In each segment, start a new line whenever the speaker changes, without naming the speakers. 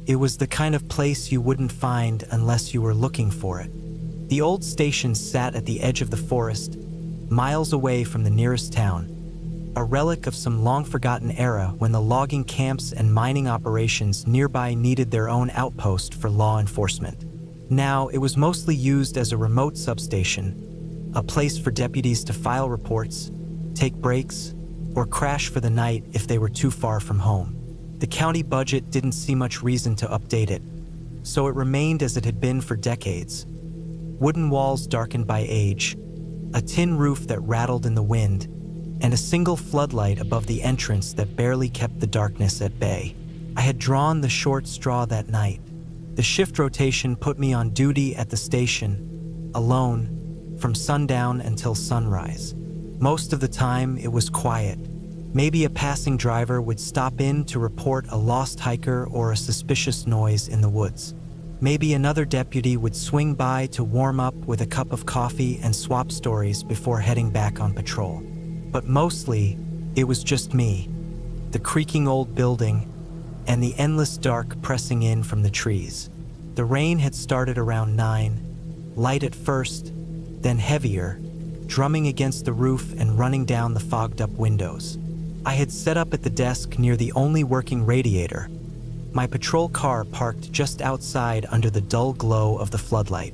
It was the kind of place you wouldn't find unless you were looking for it. The old station sat at the edge of the forest, miles away from the nearest town, a relic of some long-forgotten era when the logging camps and mining operations nearby needed their own outpost for law enforcement. Now, it was mostly used as a remote substation, a place for deputies to file reports, take breaks, or crash for the night if they were too far from home. The county budget didn't see much reason to update it, so it remained as it had been for decades. Wooden walls darkened by age, a tin roof that rattled in the wind, and a single floodlight above the entrance that barely kept the darkness at bay. I had drawn the short straw that night. The shift rotation put me on duty at the station, alone, from sundown until sunrise. Most of the time, it was quiet. Maybe a passing driver would stop in to report a lost hiker or a suspicious noise in the woods. Maybe another deputy would swing by to warm up with a cup of coffee and swap stories before heading back on patrol. But mostly, it was just me, the creaking old building, and the endless dark pressing in from the trees. The rain had started around 9, light at first, then heavier, drumming against the roof and running down the fogged-up windows. I had set up at the desk near the only working radiator, my patrol car parked just outside under the dull glow of the floodlight.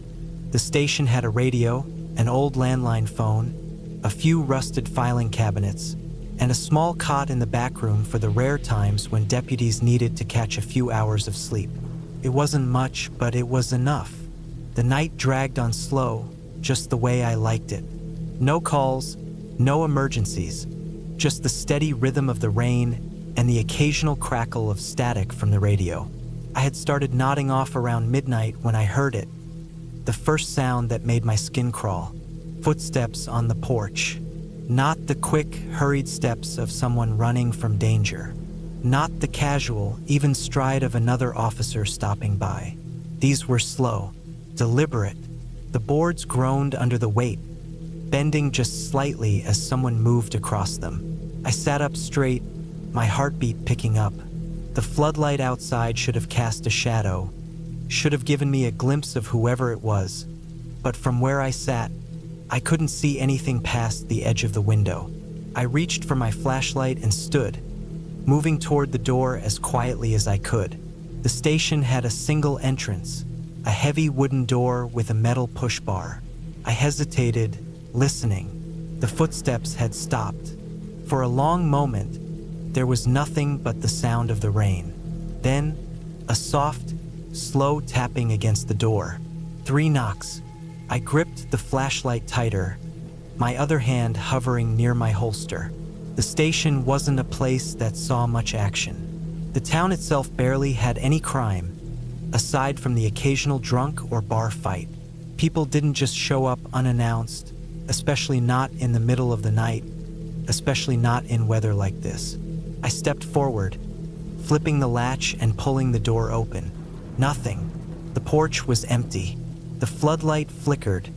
The station had a radio, an old landline phone, a few rusted filing cabinets, and a small cot in the back room for the rare times when deputies needed to catch a few hours of sleep. It wasn't much, but it was enough. The night dragged on slow, just the way I liked it. No calls, no emergencies, just the steady rhythm of the rain and the occasional crackle of static from the radio. I had started nodding off around midnight when I heard it, the first sound that made my skin crawl. Footsteps on the porch. Not the quick, hurried steps of someone running from danger. Not the casual, even stride of another officer stopping by. These were slow, deliberate. The boards groaned under the weight, bending just slightly as someone moved across them. I sat up straight, my heartbeat picking up. The floodlight outside should have cast a shadow, should have given me a glimpse of whoever it was. But from where I sat, I couldn't see anything past the edge of the window. I reached for my flashlight and stood, moving toward the door as quietly as I could. The station had a single entrance, a heavy wooden door with a metal push bar. I hesitated, listening. The footsteps had stopped. For a long moment, there was nothing but the sound of the rain. Then, a soft, slow tapping against the door. 3 knocks. I gripped the flashlight tighter, my other hand hovering near my holster. The station wasn't a place that saw much action. The town itself barely had any crime, aside from the occasional drunk or bar fight. People didn't just show up unannounced, especially not in the middle of the night, especially not in weather like this. I stepped forward, flipping the latch and pulling the door open. Nothing. The porch was empty. The floodlight flickered,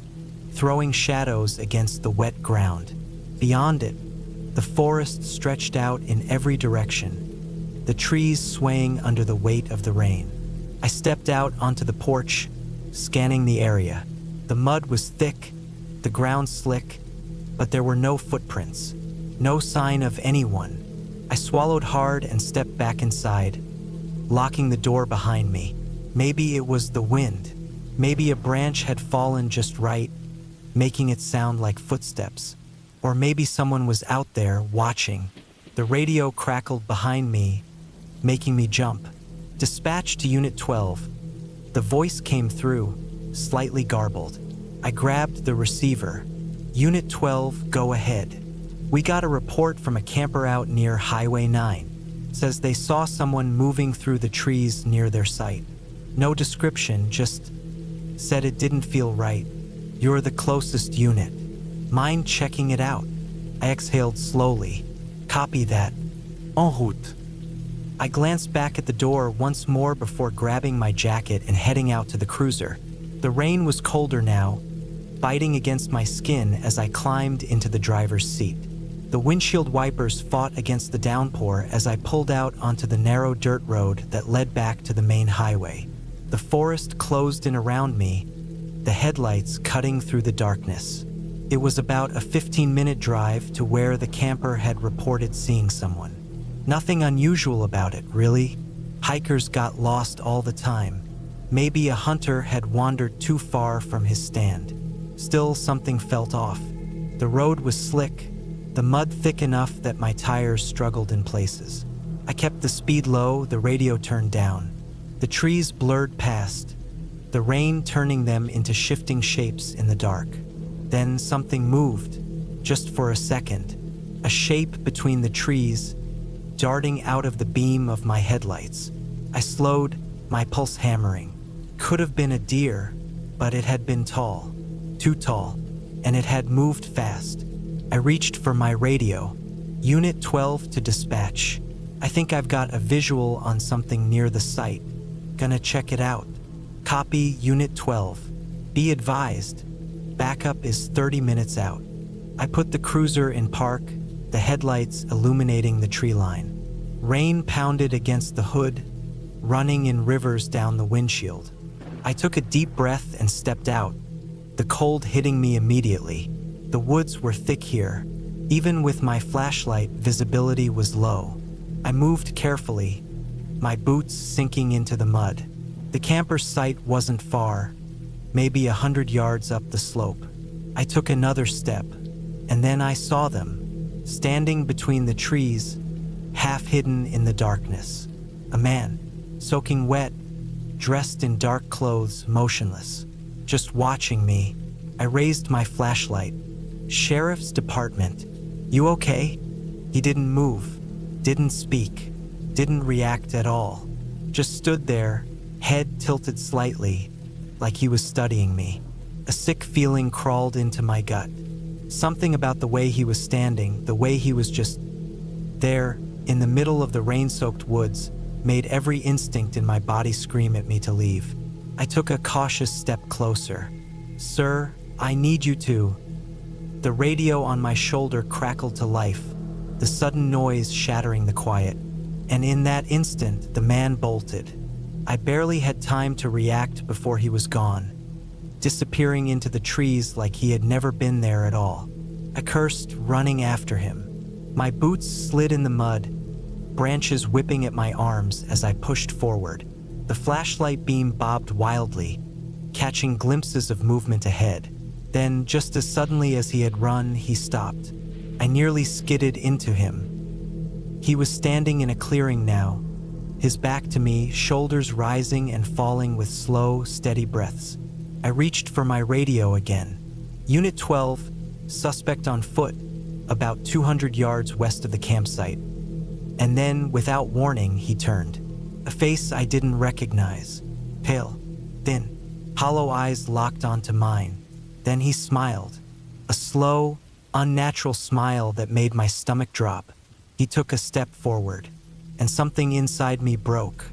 throwing shadows against the wet ground. Beyond it, the forest stretched out in every direction, the trees swaying under the weight of the rain. I stepped out onto the porch, scanning the area. The mud was thick, the ground slick, but there were no footprints, no sign of anyone. I swallowed hard and stepped back inside, locking the door behind me. Maybe it was the wind. Maybe a branch had fallen just right, making it sound like footsteps. Or maybe someone was out there watching. The radio crackled behind me, making me jump. Dispatch to Unit 12. The voice came through, slightly garbled. I grabbed the receiver. Unit 12, go ahead. We got a report from a camper out near Highway 9. Says they saw someone moving through the trees near their site. No description, just said it didn't feel right. You're the closest unit. Mind checking it out? I exhaled slowly. Copy that. En route. I glanced back at the door once more before grabbing my jacket and heading out to the cruiser. The rain was colder now, biting against my skin as I climbed into the driver's seat. The windshield wipers fought against the downpour as I pulled out onto the narrow dirt road that led back to the main highway. The forest closed in around me, the headlights cutting through the darkness. It was about a 15-minute drive to where the camper had reported seeing someone. Nothing unusual about it, really. Hikers got lost all the time. Maybe a hunter had wandered too far from his stand. Still, something felt off. The road was slick, the mud thick enough that my tires struggled in places. I kept the speed low, the radio turned down. The trees blurred past, the rain turning them into shifting shapes in the dark. Then something moved, just for a second. A shape between the trees, darting out of the beam of my headlights. I slowed, my pulse hammering. Could have been a deer, but it had been tall, too tall, and it had moved fast. I reached for my radio. Unit 12 to dispatch. I think I've got a visual on something near the site. Gonna check it out. Copy, Unit 12. Be advised, backup is 30 minutes out. I put the cruiser in park, the headlights illuminating the tree line. Rain pounded against the hood, running in rivers down the windshield. I took a deep breath and stepped out, the cold hitting me immediately. The woods were thick here. Even with my flashlight, visibility was low. I moved carefully, my boots sinking into the mud. The camper's site wasn't far, maybe 100 yards up the slope. I took another step, and then I saw them, standing between the trees, half hidden in the darkness. A man, soaking wet, dressed in dark clothes, motionless, just watching me. I raised my flashlight. Sheriff's Department. You okay? He didn't move, didn't speak, didn't react at all. Just stood there, head tilted slightly, like he was studying me. A sick feeling crawled into my gut. Something about the way he was standing, the way he was just there, in the middle of the rain-soaked woods, made every instinct in my body scream at me to leave. I took a cautious step closer. Sir, I need you to. The radio on my shoulder crackled to life, the sudden noise shattering the quiet. And in that instant, the man bolted. I barely had time to react before he was gone, disappearing into the trees like he had never been there at all. I cursed, running after him. My boots slid in the mud, branches whipping at my arms as I pushed forward. The flashlight beam bobbed wildly, catching glimpses of movement ahead. Then, just as suddenly as he had run, he stopped. I nearly skidded into him. He was standing in a clearing now, his back to me, shoulders rising and falling with slow, steady breaths. I reached for my radio again. Unit 12, suspect on foot, about 200 yards west of the campsite. And then, without warning, he turned. A face I didn't recognize. Pale, thin, hollow eyes locked onto mine. Then he smiled, a slow, unnatural smile that made my stomach drop. He took a step forward, and something inside me broke.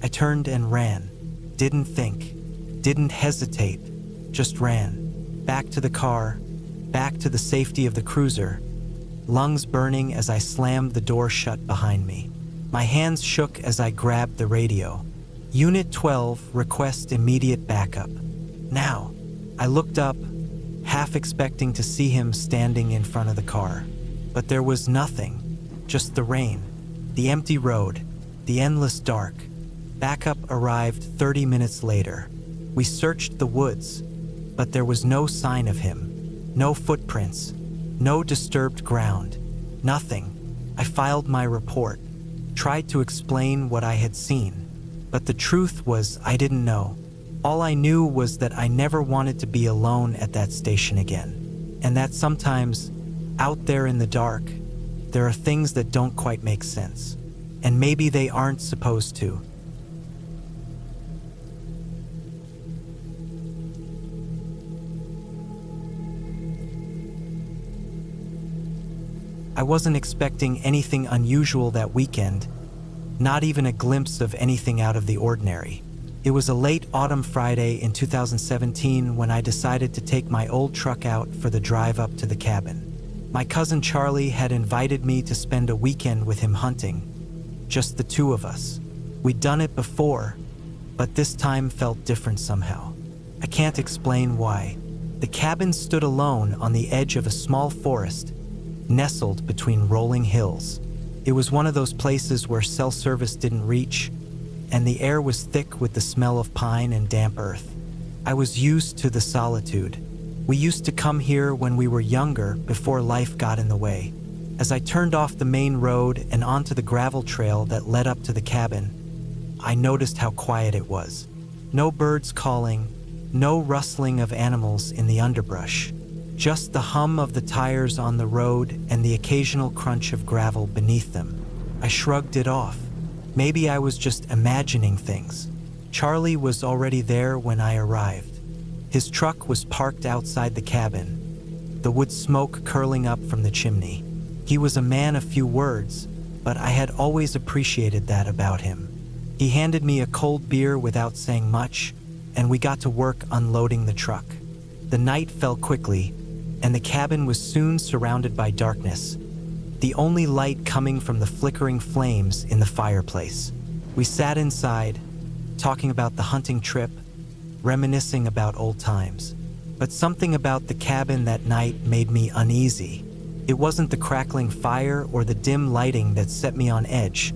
I turned and ran. Didn't think, didn't hesitate, just ran. Back to the car, back to the safety of the cruiser, lungs burning as I slammed the door shut behind me. My hands shook as I grabbed the radio. Unit 12, request immediate backup. Now. I looked up, half expecting to see him standing in front of the car. But there was nothing, just the rain, the empty road, the endless dark. Backup arrived 30 minutes later. We searched the woods, but there was no sign of him. No footprints, no disturbed ground, nothing. I filed my report, tried to explain what I had seen, but the truth was I didn't know. All I knew was that I never wanted to be alone at that station again, and that sometimes, out there in the dark, there are things that don't quite make sense, and maybe they aren't supposed to. I wasn't expecting anything unusual that weekend, not even a glimpse of anything out of the ordinary. It was a late autumn Friday in 2017 when I decided to take my old truck out for the drive up to the cabin. My cousin Charlie had invited me to spend a weekend with him hunting, just the two of us. We'd done it before, but this time felt different somehow. I can't explain why. The cabin stood alone on the edge of a small forest, nestled between rolling hills. It was one of those places where cell service didn't reach, and the air was thick with the smell of pine and damp earth. I was used to the solitude. We used to come here when we were younger, before life got in the way. As I turned off the main road and onto the gravel trail that led up to the cabin, I noticed how quiet it was. No birds calling, no rustling of animals in the underbrush. Just the hum of the tires on the road and the occasional crunch of gravel beneath them. I shrugged it off. Maybe I was just imagining things. Charlie was already there when I arrived. His truck was parked outside the cabin, the wood smoke curling up from the chimney. He was a man of few words, but I had always appreciated that about him. He handed me a cold beer without saying much, and we got to work unloading the truck. The night fell quickly, and the cabin was soon surrounded by darkness, the only light coming from the flickering flames in the fireplace. We sat inside, talking about the hunting trip, reminiscing about old times. But something about the cabin that night made me uneasy. It wasn't the crackling fire or the dim lighting that set me on edge.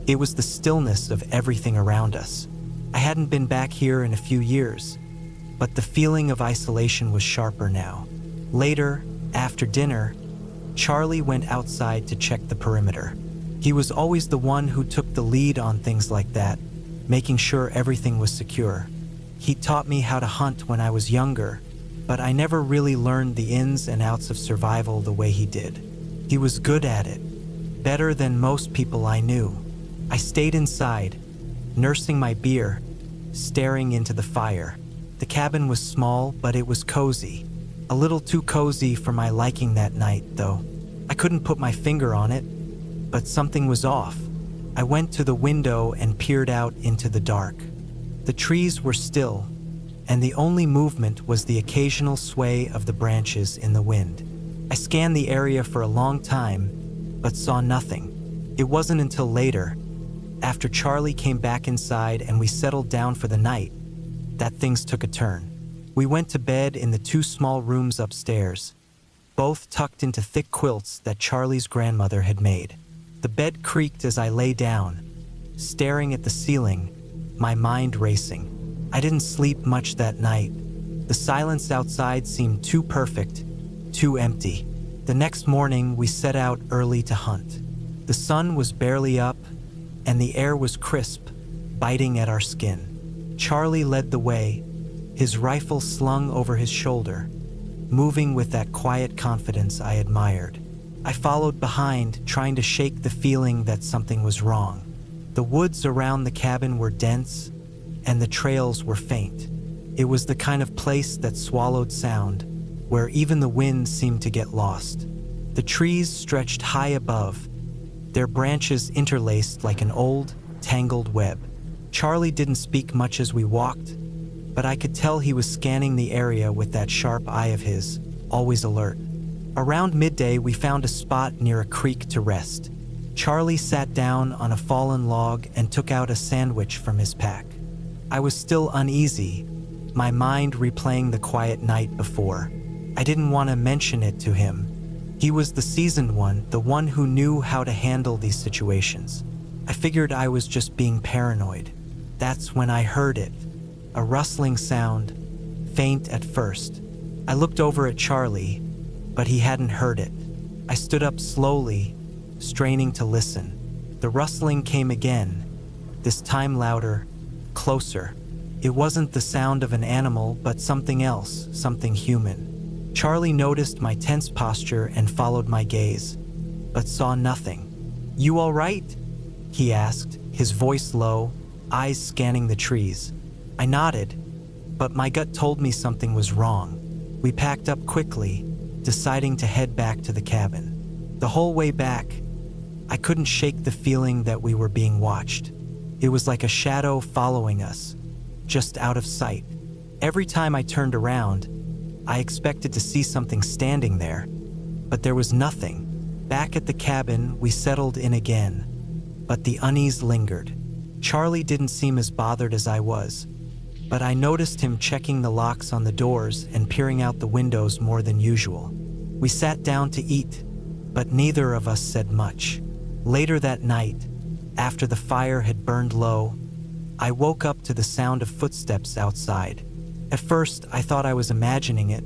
It was the stillness of everything around us. I hadn't been back here in a few years, but the feeling of isolation was sharper now. Later, after dinner, Charlie went outside to check the perimeter. He was always the one who took the lead on things like that, making sure everything was secure. He taught me how to hunt when I was younger, but I never really learned the ins and outs of survival the way he did. He was good at it, better than most people I knew. I stayed inside, nursing my beer, staring into the fire. The cabin was small, but it was cozy. A little too cozy for my liking that night, though. I couldn't put my finger on it, but something was off. I went to the window and peered out into the dark. The trees were still, and the only movement was the occasional sway of the branches in the wind. I scanned the area for a long time, but saw nothing. It wasn't until later, after Charlie came back inside and we settled down for the night, that things took a turn. We went to bed in the two small rooms upstairs, both tucked into thick quilts that Charlie's grandmother had made. The bed creaked as I lay down, staring at the ceiling, my mind racing. I didn't sleep much that night. The silence outside seemed too perfect, too empty. The next morning, we set out early to hunt. The sun was barely up, and the air was crisp, biting at our skin. Charlie led the way, his rifle slung over his shoulder, moving with that quiet confidence I admired. I followed behind, trying to shake the feeling that something was wrong. The woods around the cabin were dense, and the trails were faint. It was the kind of place that swallowed sound, where even the wind seemed to get lost. The trees stretched high above, their branches interlaced like an old, tangled web. Charlie didn't speak much as we walked, but I could tell he was scanning the area with that sharp eye of his, always alert. Around midday, we found a spot near a creek to rest. Charlie sat down on a fallen log and took out a sandwich from his pack. I was still uneasy, my mind replaying the quiet night before. I didn't want to mention it to him. He was the seasoned one, the one who knew how to handle these situations. I figured I was just being paranoid. That's when I heard it, a rustling sound, faint at first. I looked over at Charlie, but he hadn't heard it. I stood up slowly, straining to listen. The rustling came again, this time louder, closer. It wasn't the sound of an animal, but something else, something human. Charlie noticed my tense posture and followed my gaze, but saw nothing. "You all right?" he asked, his voice low, eyes scanning the trees. I nodded, but my gut told me something was wrong. We packed up quickly, deciding to head back to the cabin. The whole way back, I couldn't shake the feeling that we were being watched. It was like a shadow following us, just out of sight. Every time I turned around, I expected to see something standing there, but there was nothing. Back at the cabin, we settled in again, but the unease lingered. Charlie didn't seem as bothered as I was, but I noticed him checking the locks on the doors and peering out the windows more than usual. We sat down to eat, but neither of us said much. Later that night, after the fire had burned low, I woke up to the sound of footsteps outside. At first, I thought I was imagining it,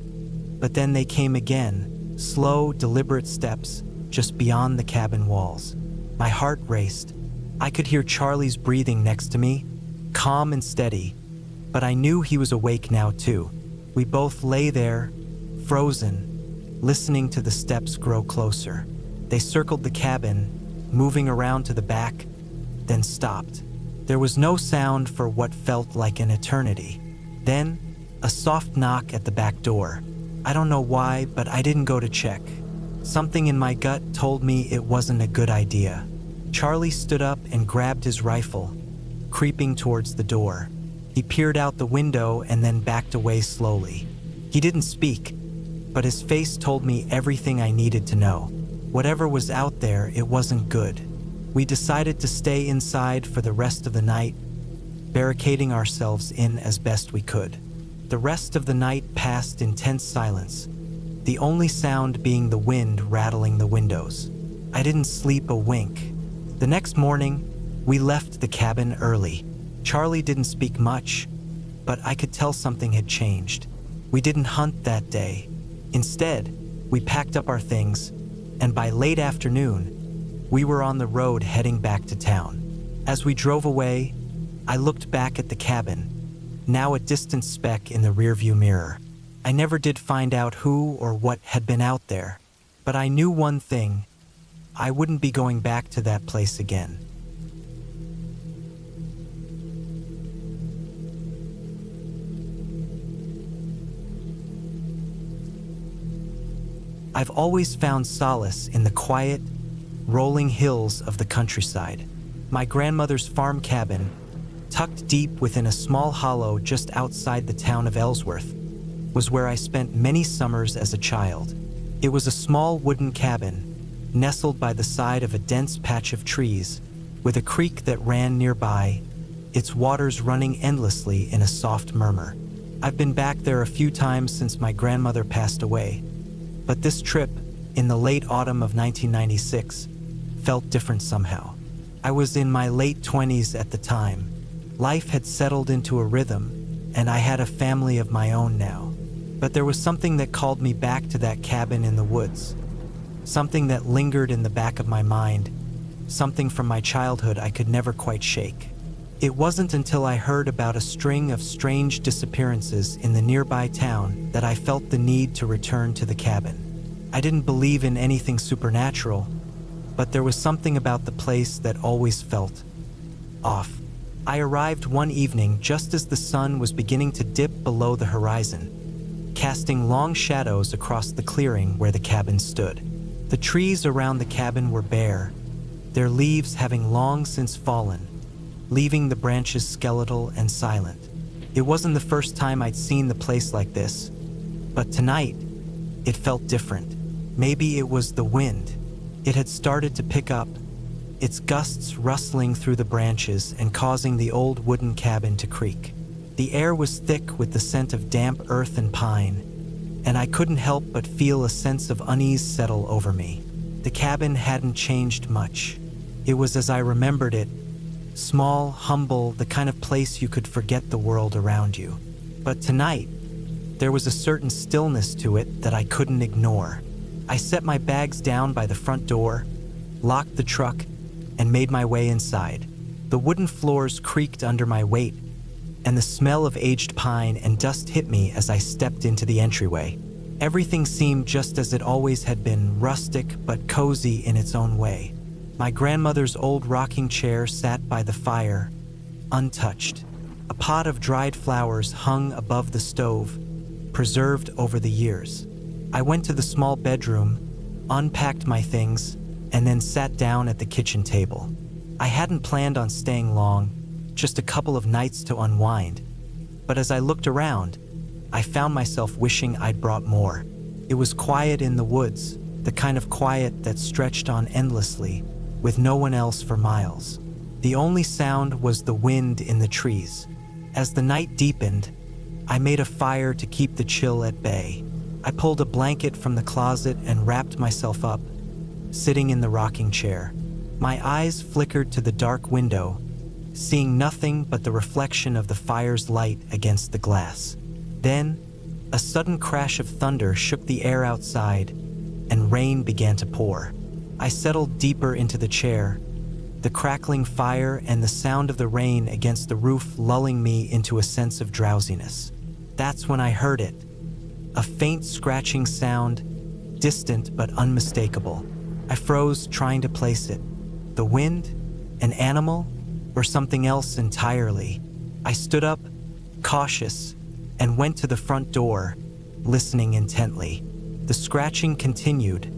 but then they came again, slow, deliberate steps just beyond the cabin walls. My heart raced. I could hear Charlie's breathing next to me, calm and steady, but I knew he was awake now too. We both lay there, frozen, listening to the steps grow closer. They circled the cabin, moving around to the back, then stopped. There was no sound for what felt like an eternity. Then, a soft knock at the back door. I don't know why, but I didn't go to check. Something in my gut told me it wasn't a good idea. Charlie stood up and grabbed his rifle, creeping towards the door. He peered out the window and then backed away slowly. He didn't speak, but his face told me everything I needed to know. Whatever was out there, it wasn't good. We decided to stay inside for the rest of the night, barricading ourselves in as best we could. The rest of the night passed in tense silence, the only sound being the wind rattling the windows. I didn't sleep a wink. The next morning, we left the cabin early. Charlie didn't speak much, but I could tell something had changed. We didn't hunt that day. Instead, we packed up our things, and by late afternoon, we were on the road heading back to town. As we drove away, I looked back at the cabin, now a distant speck in the rearview mirror. I never did find out who or what had been out there, but I knew one thing: I wouldn't be going back to that place again. I've always found solace in the quiet, rolling hills of the countryside. My grandmother's farm cabin, tucked deep within a small hollow just outside the town of Ellsworth, was where I spent many summers as a child. It was a small wooden cabin, nestled by the side of a dense patch of trees, with a creek that ran nearby, its waters running endlessly in a soft murmur. I've been back there a few times since my grandmother passed away, but this trip, in the late autumn of 1996, felt different somehow. I was in my late 20s at the time. Life had settled into a rhythm, and I had a family of my own now. But there was something that called me back to that cabin in the woods. Something that lingered in the back of my mind, something from my childhood I could never quite shake. It wasn't until I heard about a string of strange disappearances in the nearby town that I felt the need to return to the cabin. I didn't believe in anything supernatural, but there was something about the place that always felt off. I arrived one evening just as the sun was beginning to dip below the horizon, casting long shadows across the clearing where the cabin stood. The trees around the cabin were bare, their leaves having long since fallen, leaving the branches skeletal and silent. It wasn't the first time I'd seen the place like this, but tonight, it felt different. Maybe it was the wind. It had started to pick up, its gusts rustling through the branches and causing the old wooden cabin to creak. The air was thick with the scent of damp earth and pine, and I couldn't help but feel a sense of unease settle over me. The cabin hadn't changed much. It was as I remembered it, small, humble, the kind of place you could forget the world around you. But tonight, there was a certain stillness to it that I couldn't ignore. I set my bags down by the front door, locked the truck, and made my way inside. The wooden floors creaked under my weight, and the smell of aged pine and dust hit me as I stepped into the entryway. Everything seemed just as it always had been, rustic but cozy in its own way. My grandmother's old rocking chair sat by the fire, untouched. A pot of dried flowers hung above the stove, preserved over the years. I went to the small bedroom, unpacked my things, and then sat down at the kitchen table. I hadn't planned on staying long, just a couple of nights to unwind. But as I looked around, I found myself wishing I'd brought more. It was quiet in the woods, the kind of quiet that stretched on endlessly, with no one else for miles. The only sound was the wind in the trees. As the night deepened, I made a fire to keep the chill at bay. I pulled a blanket from the closet and wrapped myself up, sitting in the rocking chair. My eyes flickered to the dark window, seeing nothing but the reflection of the fire's light against the glass. Then, a sudden crash of thunder shook the air outside, and rain began to pour. I settled deeper into the chair, the crackling fire and the sound of the rain against the roof lulling me into a sense of drowsiness. That's when I heard it. A faint scratching sound, distant but unmistakable. I froze, trying to place it. The wind? An animal? Or something else entirely? I stood up, cautious, and went to the front door, listening intently. The scratching continued,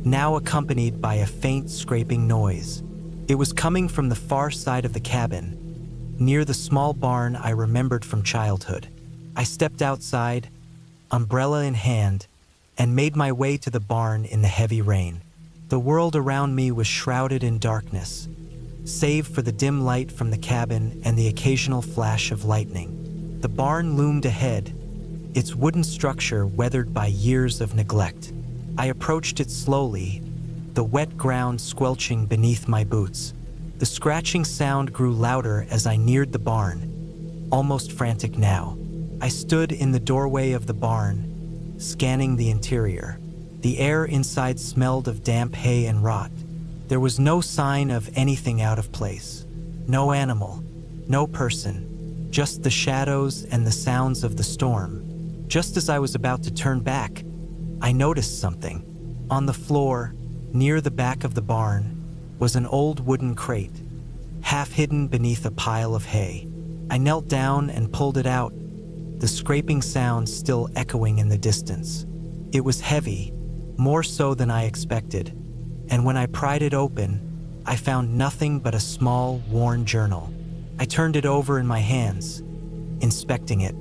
now accompanied by a faint scraping noise. It was coming from the far side of the cabin, near the small barn I remembered from childhood. I stepped outside, umbrella in hand, and made my way to the barn in the heavy rain. The world around me was shrouded in darkness, save for the dim light from the cabin and the occasional flash of lightning. The barn loomed ahead, its wooden structure weathered by years of neglect. I approached it slowly, the wet ground squelching beneath my boots. The scratching sound grew louder as I neared the barn, almost frantic now. I stood in the doorway of the barn, scanning the interior. The air inside smelled of damp hay and rot. There was no sign of anything out of place. No animal, no person, just the shadows and the sounds of the storm. Just as I was about to turn back, I noticed something. On the floor, near the back of the barn, was an old wooden crate, half hidden beneath a pile of hay. I knelt down and pulled it out, the scraping sound still echoing in the distance. It was heavy, more so than I expected, and when I pried it open, I found nothing but a small, worn journal. I turned it over in my hands, inspecting it.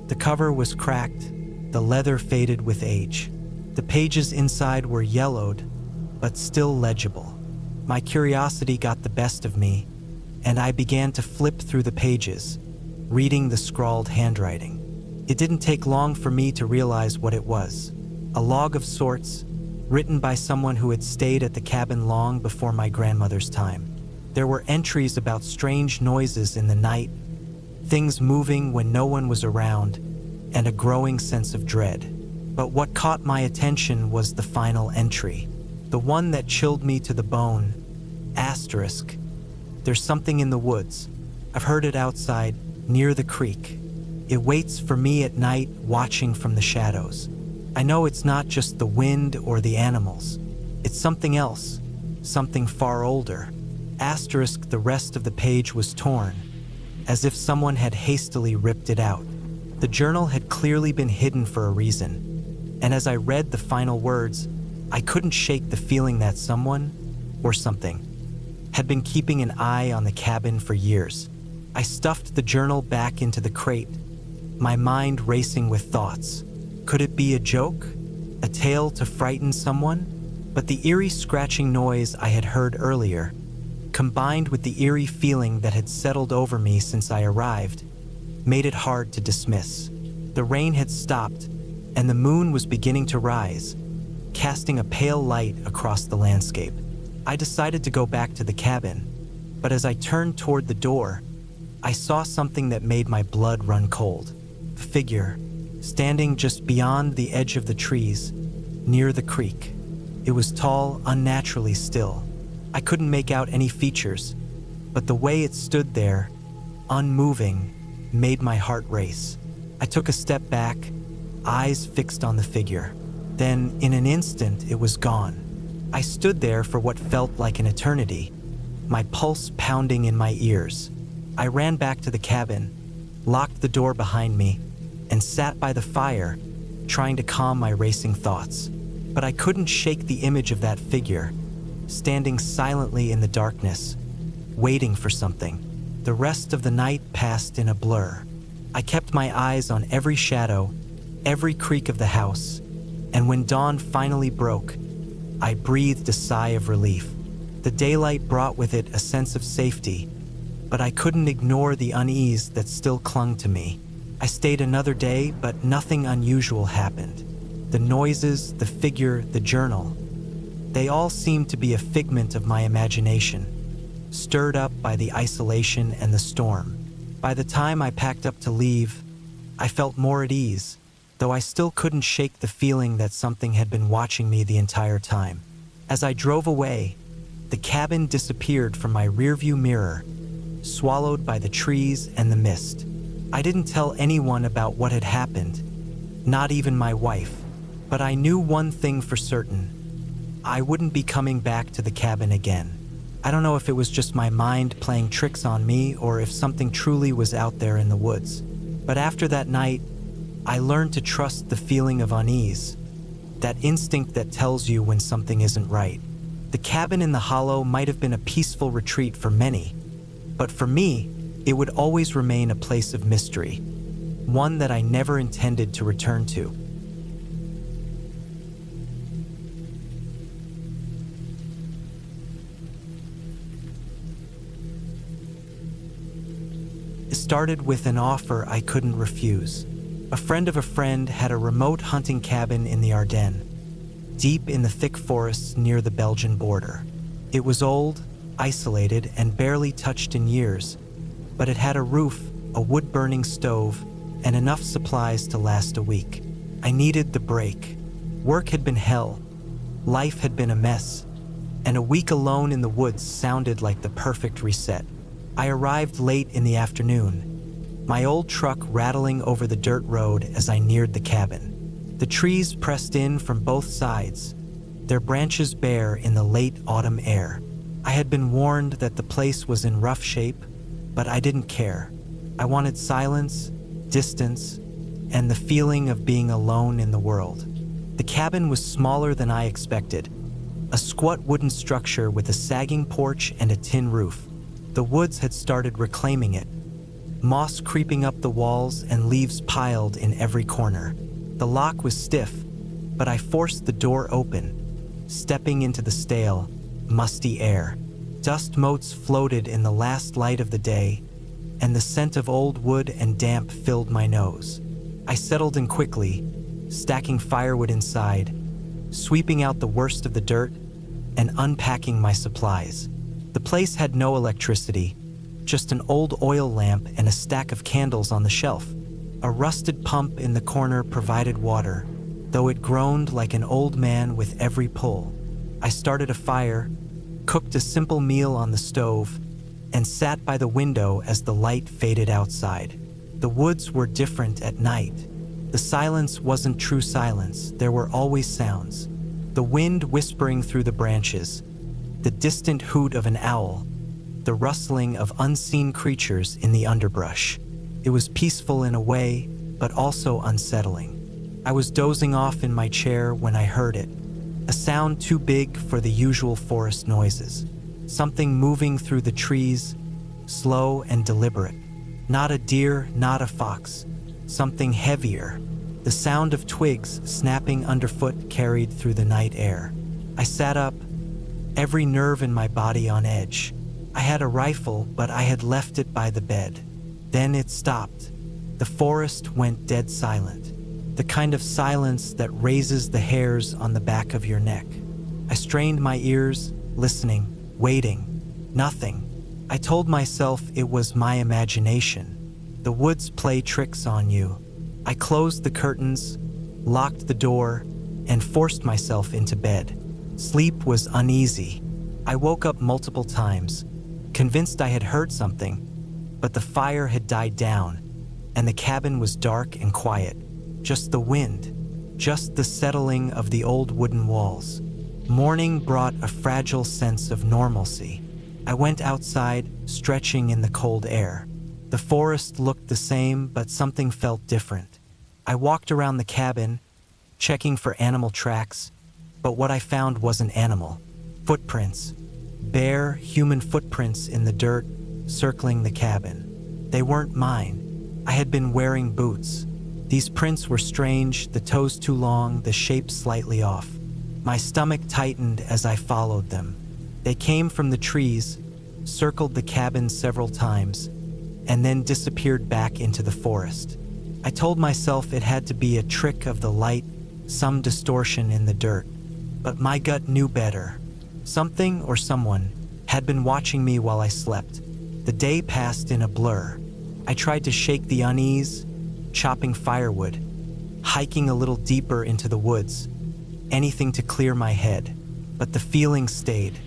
The cover was cracked, the leather faded with age. The pages inside were yellowed, but still legible. My curiosity got the best of me, and I began to flip through the pages, reading the scrawled handwriting. It didn't take long for me to realize what it was. A log of sorts, written by someone who had stayed at the cabin long before my grandmother's time. There were entries about strange noises in the night, things moving when no one was around, and a growing sense of dread. But what caught my attention was the final entry, the one that chilled me to the bone. Asterisk. There's something in the woods. I've heard it outside, near the creek. It waits for me at night, watching from the shadows. I know it's not just the wind or the animals. It's something else, something far older. Asterisk. The rest of the page was torn, as if someone had hastily ripped it out. The journal had clearly been hidden for a reason, and as I read the final words, I couldn't shake the feeling that someone, or something, had been keeping an eye on the cabin for years. I stuffed the journal back into the crate, my mind racing with thoughts. Could it be a joke? A tale to frighten someone? But the eerie scratching noise I had heard earlier, combined with the eerie feeling that had settled over me since I arrived, made it hard to dismiss. The rain had stopped, and the moon was beginning to rise, casting a pale light across the landscape. I decided to go back to the cabin, but as I turned toward the door, I saw something that made my blood run cold. A figure, standing just beyond the edge of the trees, near the creek. It was tall, unnaturally still. I couldn't make out any features, but the way it stood there, unmoving, made my heart race. I took a step back, eyes fixed on the figure. Then, in an instant, it was gone. I stood there for what felt like an eternity, my pulse pounding in my ears. I ran back to the cabin, locked the door behind me, and sat by the fire, trying to calm my racing thoughts. But I couldn't shake the image of that figure, standing silently in the darkness, waiting for something. The rest of the night passed in a blur. I kept my eyes on every shadow, every creak of the house, and when dawn finally broke, I breathed a sigh of relief. The daylight brought with it a sense of safety, but I couldn't ignore the unease that still clung to me. I stayed another day, but nothing unusual happened. The noises, the figure, the journal, they all seemed to be a figment of my imagination, stirred up by the isolation and the storm. By the time I packed up to leave, I felt more at ease, though I still couldn't shake the feeling that something had been watching me the entire time. As I drove away, the cabin disappeared from my rearview mirror, swallowed by the trees and the mist. I didn't tell anyone about what had happened, not even my wife, but I knew one thing for certain. I wouldn't be coming back to the cabin again. I don't know if it was just my mind playing tricks on me or if something truly was out there in the woods. But after that night, I learned to trust the feeling of unease, that instinct that tells you when something isn't right. The cabin in the hollow might have been a peaceful retreat for many, but for me, it would always remain a place of mystery, one that I never intended to return to. It started with an offer I couldn't refuse. A friend of a friend had a remote hunting cabin in the Ardennes, deep in the thick forests near the Belgian border. It was old, isolated, and barely touched in years, but it had a roof, a wood-burning stove, and enough supplies to last a week. I needed the break. Work had been hell, life had been a mess, and a week alone in the woods sounded like the perfect reset. I arrived late in the afternoon, my old truck rattling over the dirt road as I neared the cabin. The trees pressed in from both sides, their branches bare in the late autumn air. I had been warned that the place was in rough shape, but I didn't care. I wanted silence, distance, and the feeling of being alone in the world. The cabin was smaller than I expected, a squat wooden structure with a sagging porch and a tin roof. The woods had started reclaiming it, moss creeping up the walls and leaves piled in every corner. The lock was stiff, but I forced the door open, stepping into the stale, musty air. Dust motes floated in the last light of the day, and the scent of old wood and damp filled my nose. I settled in quickly, stacking firewood inside, sweeping out the worst of the dirt, and unpacking my supplies. The place had no electricity, just an old oil lamp and a stack of candles on the shelf. A rusted pump in the corner provided water, though it groaned like an old man with every pull. I started a fire, cooked a simple meal on the stove, and sat by the window as the light faded outside. The woods were different at night. The silence wasn't true silence, there were always sounds. The wind whispering through the branches, the distant hoot of an owl, the rustling of unseen creatures in the underbrush. It was peaceful in a way, but also unsettling. I was dozing off in my chair when I heard it, a sound too big for the usual forest noises. Something moving through the trees, slow and deliberate. Not a deer, not a fox. Something heavier. The sound of twigs snapping underfoot carried through the night air. I sat up, every nerve in my body on edge. I had a rifle, but I had left it by the bed. Then it stopped. The forest went dead silent. The kind of silence that raises the hairs on the back of your neck. I strained my ears, listening, waiting. Nothing. I told myself it was my imagination. The woods play tricks on you. I closed the curtains, locked the door, and forced myself into bed. Sleep was uneasy. I woke up multiple times, convinced I had heard something, but the fire had died down, and the cabin was dark and quiet. Just the wind, just the settling of the old wooden walls. Morning brought a fragile sense of normalcy. I went outside, stretching in the cold air. The forest looked the same, but something felt different. I walked around the cabin, checking for animal tracks, but what I found wasn't animal. Footprints. Bare, human footprints in the dirt, circling the cabin. They weren't mine. I had been wearing boots. These prints were strange, the toes too long, the shape slightly off. My stomach tightened as I followed them. They came from the trees, circled the cabin several times, and then disappeared back into the forest. I told myself it had to be a trick of the light, some distortion in the dirt. But my gut knew better. Something or someone had been watching me while I slept. The day passed in a blur. I tried to shake the unease, chopping firewood, hiking a little deeper into the woods, anything to clear my head. But the feeling stayed,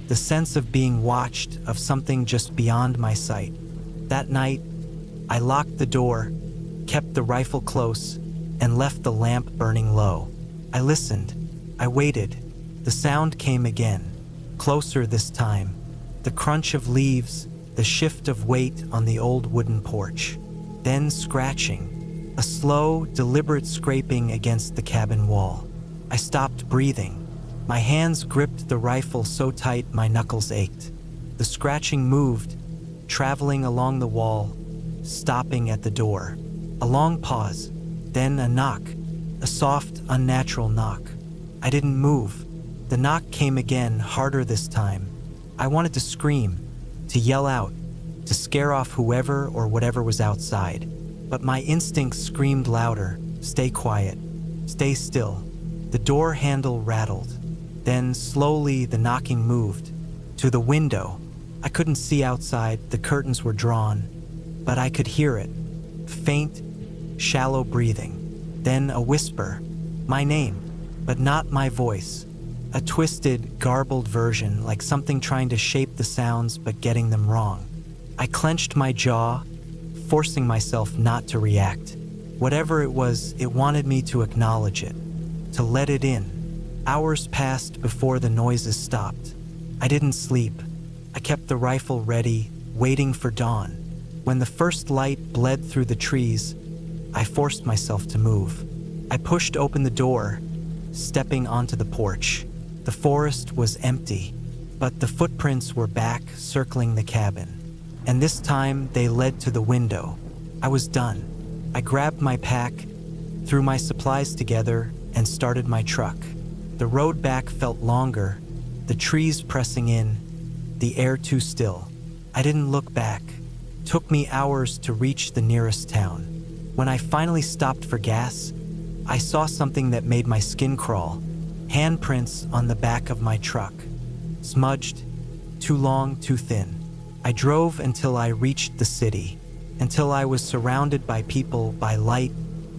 the sense of being watched, of something just beyond my sight. That night, I locked the door, kept the rifle close, and left the lamp burning low. I listened. I waited. The sound came again, closer this time. The crunch of leaves, the shift of weight on the old wooden porch. Then scratching, a slow, deliberate scraping against the cabin wall. I stopped breathing. My hands gripped the rifle so tight my knuckles ached. The scratching moved, traveling along the wall, stopping at the door. A long pause, then a knock, a soft, unnatural knock. I didn't move. The knock came again, harder this time. I wanted to scream, to yell out, to scare off whoever or whatever was outside. But my instincts screamed louder, stay quiet, stay still. The door handle rattled. Then slowly the knocking moved to the window. I couldn't see outside, the curtains were drawn, but I could hear it. Faint, shallow breathing. Then a whisper, my name, but not my voice. A twisted, garbled version, like something trying to shape the sounds but getting them wrong. I clenched my jaw, forcing myself not to react. Whatever it was, it wanted me to acknowledge it, to let it in. Hours passed before the noises stopped. I didn't sleep. I kept the rifle ready, waiting for dawn. When the first light bled through the trees, I forced myself to move. I pushed open the door, stepping onto the porch. The forest was empty, but the footprints were back, circling the cabin. And this time, they led to the window. I was done. I grabbed my pack, threw my supplies together, and started my truck. The road back felt longer, the trees pressing in, the air too still. I didn't look back. It took me hours to reach the nearest town. When I finally stopped for gas, I saw something that made my skin crawl. Handprints on the back of my truck. Smudged, too long, too thin. I drove until I reached the city, until I was surrounded by people, by light,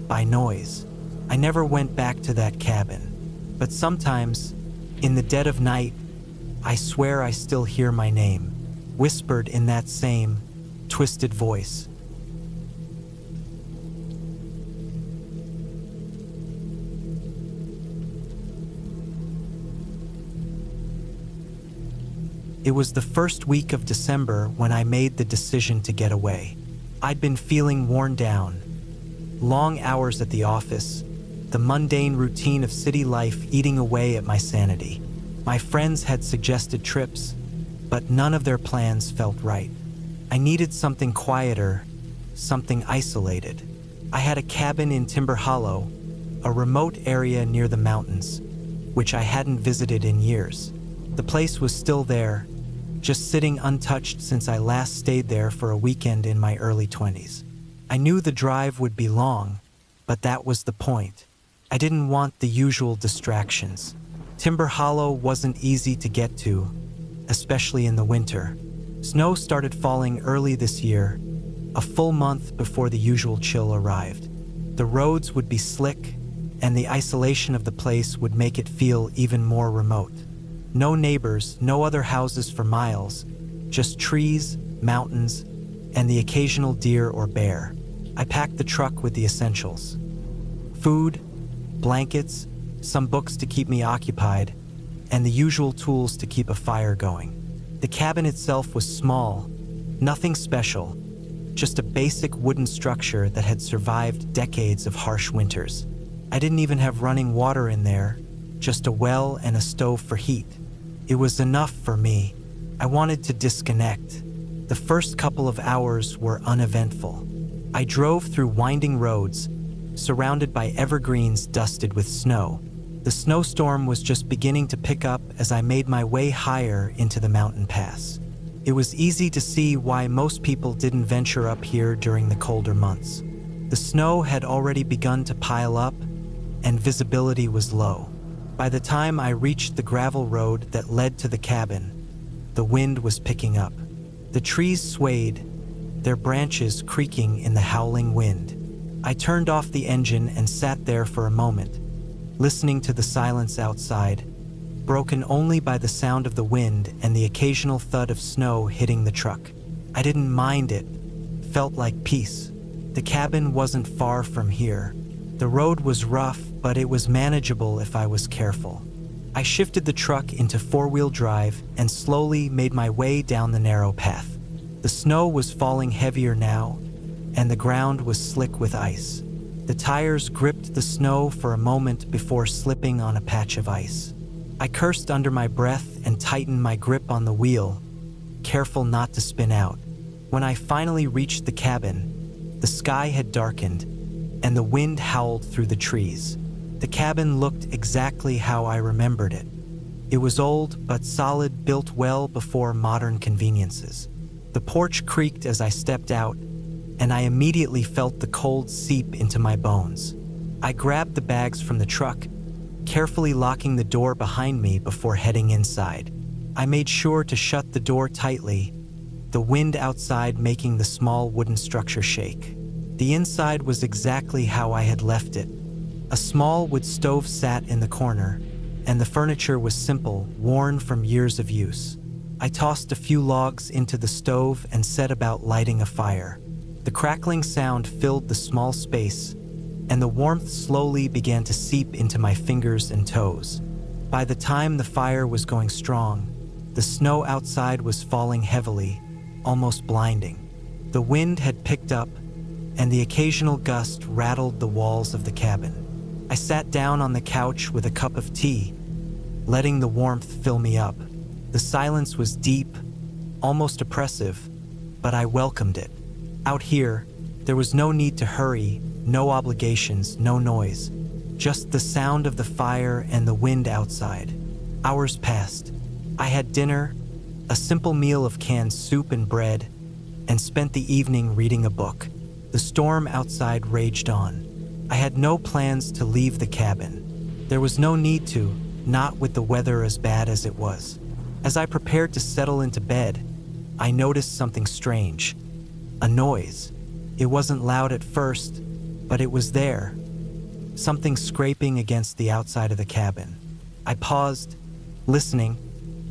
by noise. I never went back to that cabin. But sometimes, in the dead of night, I swear I still hear my name, whispered in that same, twisted voice. It was the first week of December when I made the decision to get away. I'd been feeling worn down. Long hours at the office, the mundane routine of city life eating away at my sanity. My friends had suggested trips, but none of their plans felt right. I needed something quieter, something isolated. I had a cabin in Timber Hollow, a remote area near the mountains, which I hadn't visited in years. The place was still there, just sitting untouched since I last stayed there for a weekend in my early 20s. I knew the drive would be long, but that was the point. I didn't want the usual distractions. Timber Hollow wasn't easy to get to, especially in the winter. Snow started falling early this year, a full month before the usual chill arrived. The roads would be slick, and the isolation of the place would make it feel even more remote. No neighbors, no other houses for miles, just trees, mountains, and the occasional deer or bear. I packed the truck with the essentials. Food, blankets, some books to keep me occupied, and the usual tools to keep a fire going. The cabin itself was small, nothing special, just a basic wooden structure that had survived decades of harsh winters. I didn't even have running water in there, just a well and a stove for heat. It was enough for me. I wanted to disconnect. The first couple of hours were uneventful. I drove through winding roads, surrounded by evergreens dusted with snow. The snowstorm was just beginning to pick up as I made my way higher into the mountain pass. It was easy to see why most people didn't venture up here during the colder months. The snow had already begun to pile up, and visibility was low. By the time I reached the gravel road that led to the cabin, the wind was picking up. The trees swayed, their branches creaking in the howling wind. I turned off the engine and sat there for a moment, listening to the silence outside, broken only by the sound of the wind and the occasional thud of snow hitting the truck. I didn't mind it, felt like peace. The cabin wasn't far from here. The road was rough, but it was manageable if I was careful. I shifted the truck into four-wheel drive and slowly made my way down the narrow path. The snow was falling heavier now, and the ground was slick with ice. The tires gripped the snow for a moment before slipping on a patch of ice. I cursed under my breath and tightened my grip on the wheel, careful not to spin out. When I finally reached the cabin, the sky had darkened, and the wind howled through the trees. The cabin looked exactly how I remembered it. It was old but solid, built well before modern conveniences. The porch creaked as I stepped out, and I immediately felt the cold seep into my bones. I grabbed the bags from the truck, carefully locking the door behind me before heading inside. I made sure to shut the door tightly, the wind outside making the small wooden structure shake. The inside was exactly how I had left it. A small wood stove sat in the corner, and the furniture was simple, worn from years of use. I tossed a few logs into the stove and set about lighting a fire. The crackling sound filled the small space, and the warmth slowly began to seep into my fingers and toes. By the time the fire was going strong, the snow outside was falling heavily, almost blinding. The wind had picked up, and the occasional gust rattled the walls of the cabin. I sat down on the couch with a cup of tea, letting the warmth fill me up. The silence was deep, almost oppressive, but I welcomed it. Out here, there was no need to hurry, no obligations, no noise, just the sound of the fire and the wind outside. Hours passed. I had dinner, a simple meal of canned soup and bread, and spent the evening reading a book. The storm outside raged on. I had no plans to leave the cabin. There was no need to, not with the weather as bad as it was. As I prepared to settle into bed, I noticed something strange. A noise. It wasn't loud at first, but it was there. Something scraping against the outside of the cabin. I paused, listening,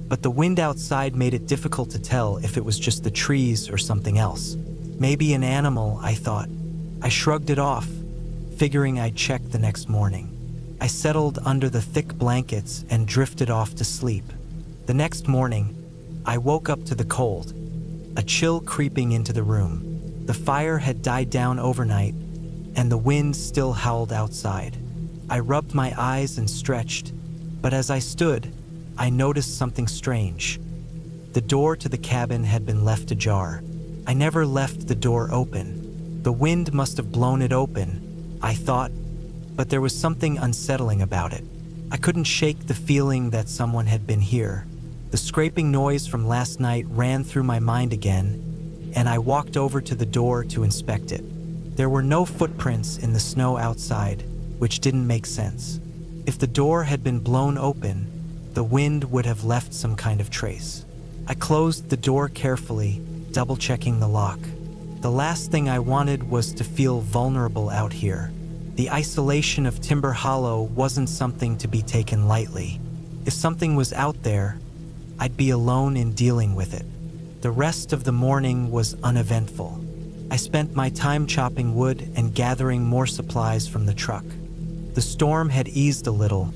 but the wind outside made it difficult to tell if it was just the trees or something else. Maybe an animal, I thought. I shrugged it off, figuring I'd check the next morning. I settled under the thick blankets and drifted off to sleep. The next morning, I woke up to the cold, a chill creeping into the room. The fire had died down overnight, and the wind still howled outside. I rubbed my eyes and stretched, but as I stood, I noticed something strange. The door to the cabin had been left ajar. I never left the door open. The wind must have blown it open, I thought, but there was something unsettling about it. I couldn't shake the feeling that someone had been here. The scraping noise from last night ran through my mind again, and I walked over to the door to inspect it. There were no footprints in the snow outside, which didn't make sense. If the door had been blown open, the wind would have left some kind of trace. I closed the door carefully, double-checking the lock. The last thing I wanted was to feel vulnerable out here. The isolation of Timber Hollow wasn't something to be taken lightly. If something was out there, I'd be alone in dealing with it. The rest of the morning was uneventful. I spent my time chopping wood and gathering more supplies from the truck. The storm had eased a little,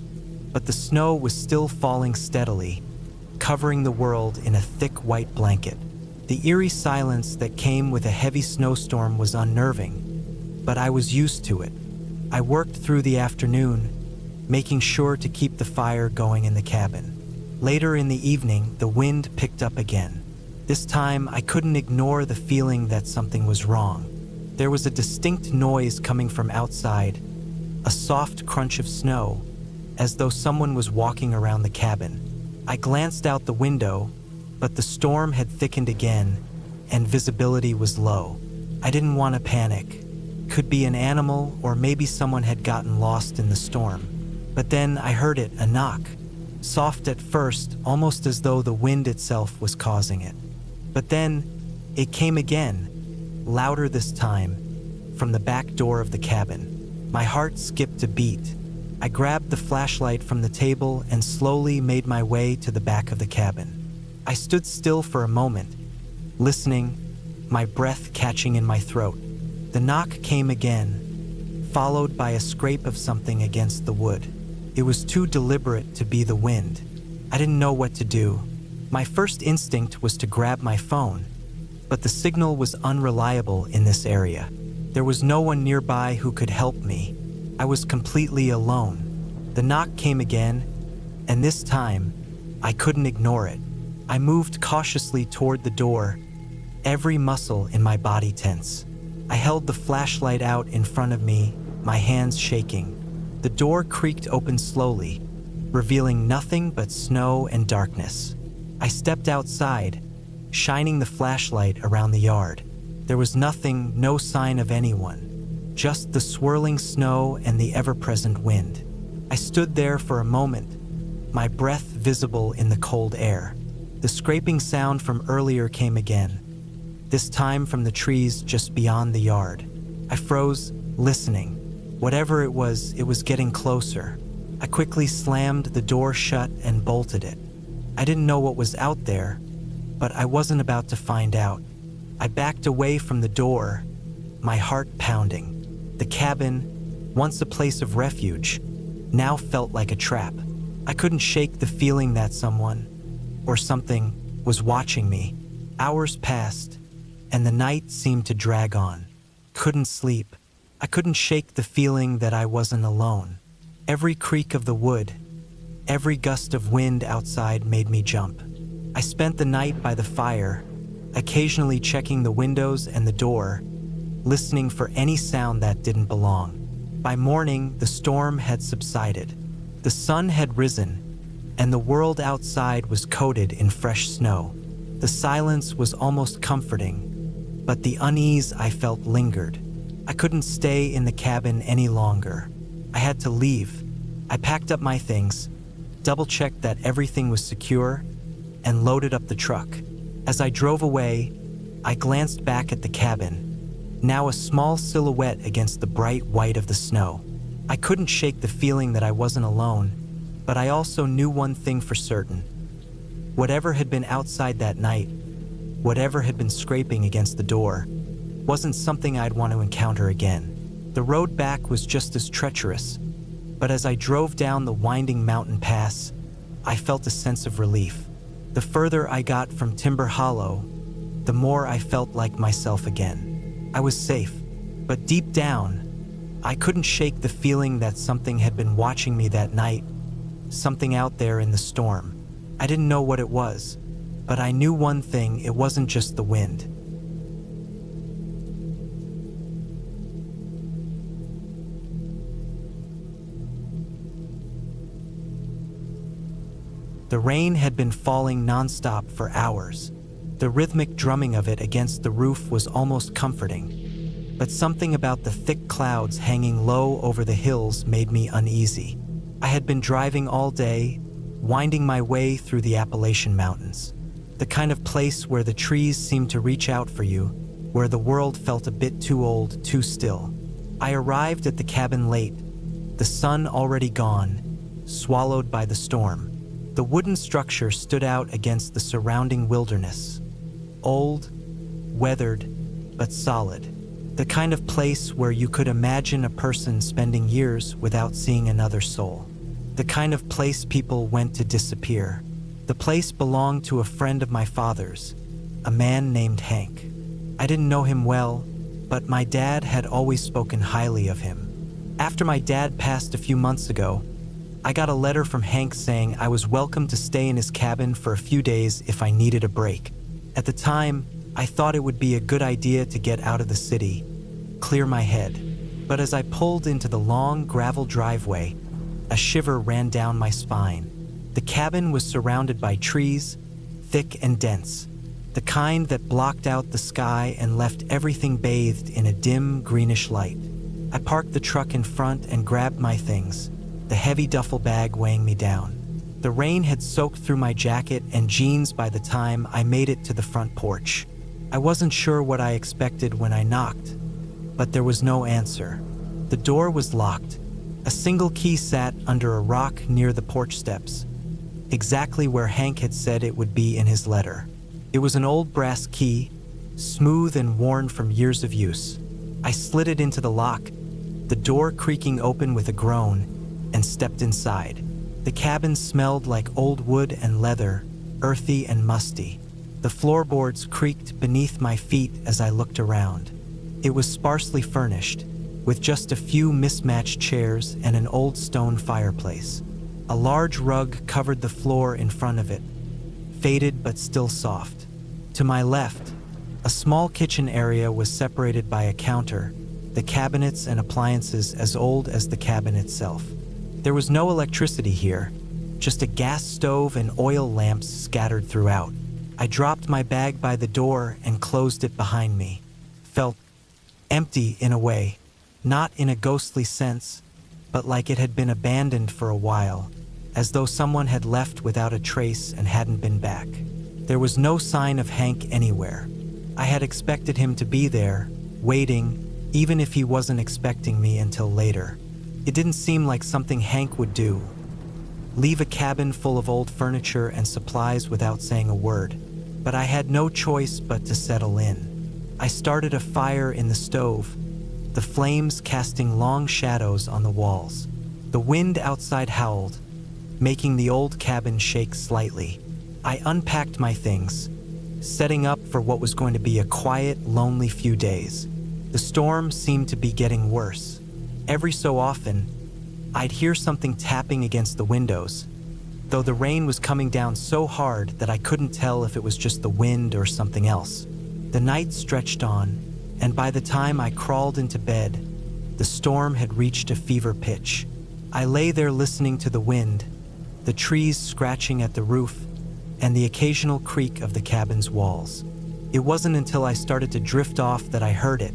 but the snow was still falling steadily, covering the world in a thick white blanket. The eerie silence that came with a heavy snowstorm was unnerving, but I was used to it. I worked through the afternoon, making sure to keep the fire going in the cabin. Later in the evening, the wind picked up again. This time, I couldn't ignore the feeling that something was wrong. There was a distinct noise coming from outside, a soft crunch of snow, as though someone was walking around the cabin. I glanced out the window, but the storm had thickened again, and visibility was low. I didn't want to panic. Could be an animal, or maybe someone had gotten lost in the storm. But then I heard it, a knock. Soft at first, almost as though the wind itself was causing it. But then, it came again, louder this time, from the back door of the cabin. My heart skipped a beat. I grabbed the flashlight from the table and slowly made my way to the back of the cabin. I stood still for a moment, listening, my breath catching in my throat. The knock came again, followed by a scrape of something against the wood. It was too deliberate to be the wind. I didn't know what to do. My first instinct was to grab my phone, but the signal was unreliable in this area. There was no one nearby who could help me. I was completely alone. The knock came again, and this time, I couldn't ignore it. I moved cautiously toward the door, every muscle in my body tense. I held the flashlight out in front of me, my hands shaking. The door creaked open slowly, revealing nothing but snow and darkness. I stepped outside, shining the flashlight around the yard. There was nothing, no sign of anyone. Just the swirling snow and the ever-present wind. I stood there for a moment, my breath visible in the cold air. The scraping sound from earlier came again, this time from the trees just beyond the yard. I froze, listening. Whatever it was getting closer. I quickly slammed the door shut and bolted it. I didn't know what was out there, but I wasn't about to find out. I backed away from the door, my heart pounding. The cabin, once a place of refuge, now felt like a trap. I couldn't shake the feeling that someone, or something, was watching me. Hours passed, and the night seemed to drag on. Couldn't sleep. I couldn't shake the feeling that I wasn't alone. Every creak of the wood, every gust of wind outside made me jump. I spent the night by the fire, occasionally checking the windows and the door, listening for any sound that didn't belong. By morning, the storm had subsided. The sun had risen, and the world outside was coated in fresh snow. The silence was almost comforting, but the unease I felt lingered. I couldn't stay in the cabin any longer. I had to leave. I packed up my things, double-checked that everything was secure, and loaded up the truck. As I drove away, I glanced back at the cabin, now a small silhouette against the bright white of the snow. I couldn't shake the feeling that I wasn't alone, but I also knew one thing for certain. Whatever had been outside that night, whatever had been scraping against the door, wasn't something I'd want to encounter again. The road back was just as treacherous, but as I drove down the winding mountain pass, I felt a sense of relief. The further I got from Timber Hollow, the more I felt like myself again. I was safe, but deep down, I couldn't shake the feeling that something had been watching me that night, something out there in the storm. I didn't know what it was, but I knew one thing: it wasn't just the wind. The rain had been falling nonstop for hours. The rhythmic drumming of it against the roof was almost comforting, but something about the thick clouds hanging low over the hills made me uneasy. I had been driving all day, winding my way through the Appalachian Mountains, the kind of place where the trees seemed to reach out for you, where the world felt a bit too old, too still. I arrived at the cabin late, the sun already gone, swallowed by the storm. The wooden structure stood out against the surrounding wilderness. Old, weathered, but solid. The kind of place where you could imagine a person spending years without seeing another soul. The kind of place people went to disappear. The place belonged to a friend of my father's, a man named Hank. I didn't know him well, but my dad had always spoken highly of him. After my dad passed a few months ago, I got a letter from Hank saying I was welcome to stay in his cabin for a few days if I needed a break. At the time, I thought it would be a good idea to get out of the city, clear my head. But as I pulled into the long gravel driveway, A shiver ran down my spine. The cabin was surrounded by trees, thick and dense, the kind that blocked out the sky and left everything bathed in a dim, greenish light. I parked the truck in front and grabbed my things, the heavy duffel bag weighing me down. The rain had soaked through my jacket and jeans by the time I made it to the front porch. I wasn't sure what I expected when I knocked, but there was no answer. The door was locked. A single key sat under a rock near the porch steps, exactly where Hank had said it would be in his letter. It was an old brass key, smooth and worn from years of use. I slid it into the lock, the door creaking open with a groan, and stepped inside. The cabin smelled like old wood and leather, earthy and musty. The floorboards creaked beneath my feet as I looked around. It was sparsely furnished, with just a few mismatched chairs and an old stone fireplace. A large rug covered the floor in front of it, faded but still soft. To my left, a small kitchen area was separated by a counter, the cabinets and appliances as old as the cabin itself. There was no electricity here, just a gas stove and oil lamps scattered throughout. I dropped my bag by the door and closed it behind me. Felt empty in a way, not in a ghostly sense, but like it had been abandoned for a while, as though someone had left without a trace and hadn't been back. There was no sign of Hank anywhere. I had expected him to be there, waiting, even if he wasn't expecting me until later. It didn't seem like something Hank would do. Leave a cabin full of old furniture and supplies without saying a word. But I had no choice but to settle in. I started a fire in the stove, the flames casting long shadows on the walls. The wind outside howled, making the old cabin shake slightly. I unpacked my things, setting up for what was going to be a quiet, lonely few days. The storm seemed to be getting worse. Every so often, I'd hear something tapping against the windows, though the rain was coming down so hard that I couldn't tell if it was just the wind or something else. The night stretched on, and by the time I crawled into bed, the storm had reached a fever pitch. I lay there listening to the wind, the trees scratching at the roof, and the occasional creak of the cabin's walls. It wasn't until I started to drift off that I heard it.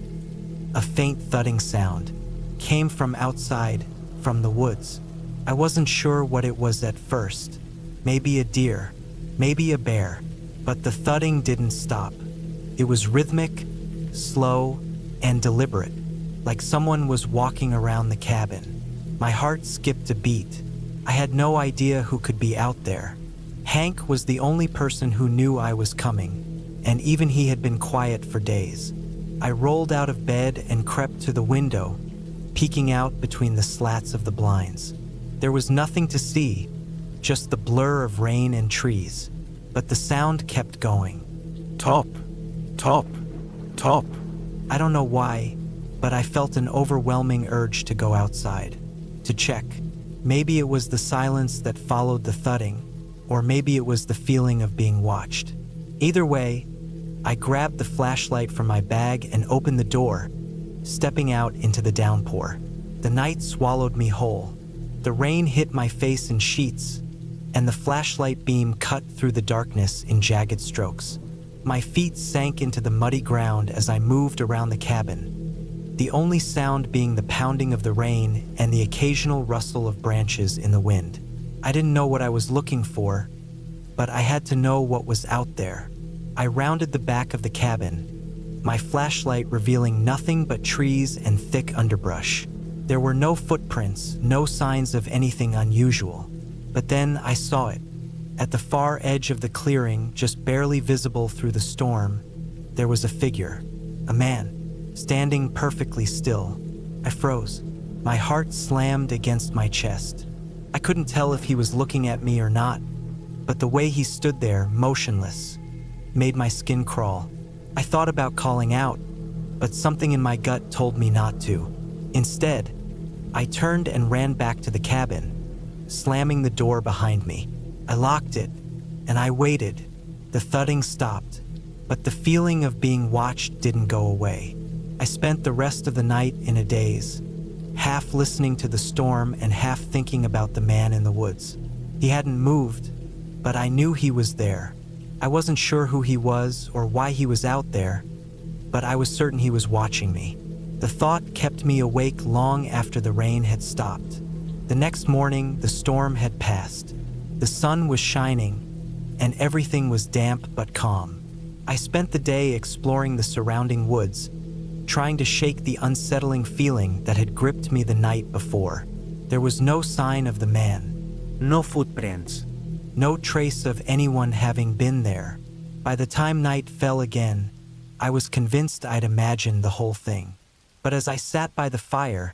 A faint thudding sound came from outside, from the woods. I wasn't sure what it was at first. Maybe a deer, maybe a bear, but the thudding didn't stop. It was rhythmic, slow, and deliberate, like someone was walking around the cabin. My heart skipped a beat. I had no idea who could be out there. Hank was the only person who knew I was coming, and even he had been quiet for days. I rolled out of bed and crept to the window, peeking out between the slats of the blinds. There was nothing to see, just the blur of rain and trees, but the sound kept going. Top, top, top. I don't know why, but I felt an overwhelming urge to go outside, to check. Maybe it was the silence that followed the thudding, or maybe it was the feeling of being watched. Either way, I grabbed the flashlight from my bag and opened the door, stepping out into the downpour. The night swallowed me whole. The rain hit my face in sheets, and the flashlight beam cut through the darkness in jagged strokes. My feet sank into the muddy ground as I moved around the cabin, the only sound being the pounding of the rain and the occasional rustle of branches in the wind. I didn't know what I was looking for, but I had to know what was out there. I rounded the back of the cabin, my flashlight revealing nothing but trees and thick underbrush. There were no footprints, no signs of anything unusual. But then I saw it. At the far edge of the clearing, just barely visible through the storm, there was a figure, a man, standing perfectly still. I froze. My heart slammed against my chest. I couldn't tell if he was looking at me or not, but the way he stood there, motionless, made my skin crawl. I thought about calling out, but something in my gut told me not to. Instead, I turned and ran back to the cabin, slamming the door behind me. I locked it, and I waited. The thudding stopped, but the feeling of being watched didn't go away. I spent the rest of the night in a daze, half listening to the storm and half thinking about the man in the woods. He hadn't moved, but I knew he was there. I wasn't sure who he was or why he was out there, but I was certain he was watching me. The thought kept me awake long after the rain had stopped. The next morning, the storm had passed. The sun was shining, and everything was damp but calm. I spent the day exploring the surrounding woods, trying to shake the unsettling feeling that had gripped me the night before. There was no sign of the man.
No footprints.
No trace of anyone having been there. By the time night fell again, I was convinced I'd imagined the whole thing. But as I sat by the fire,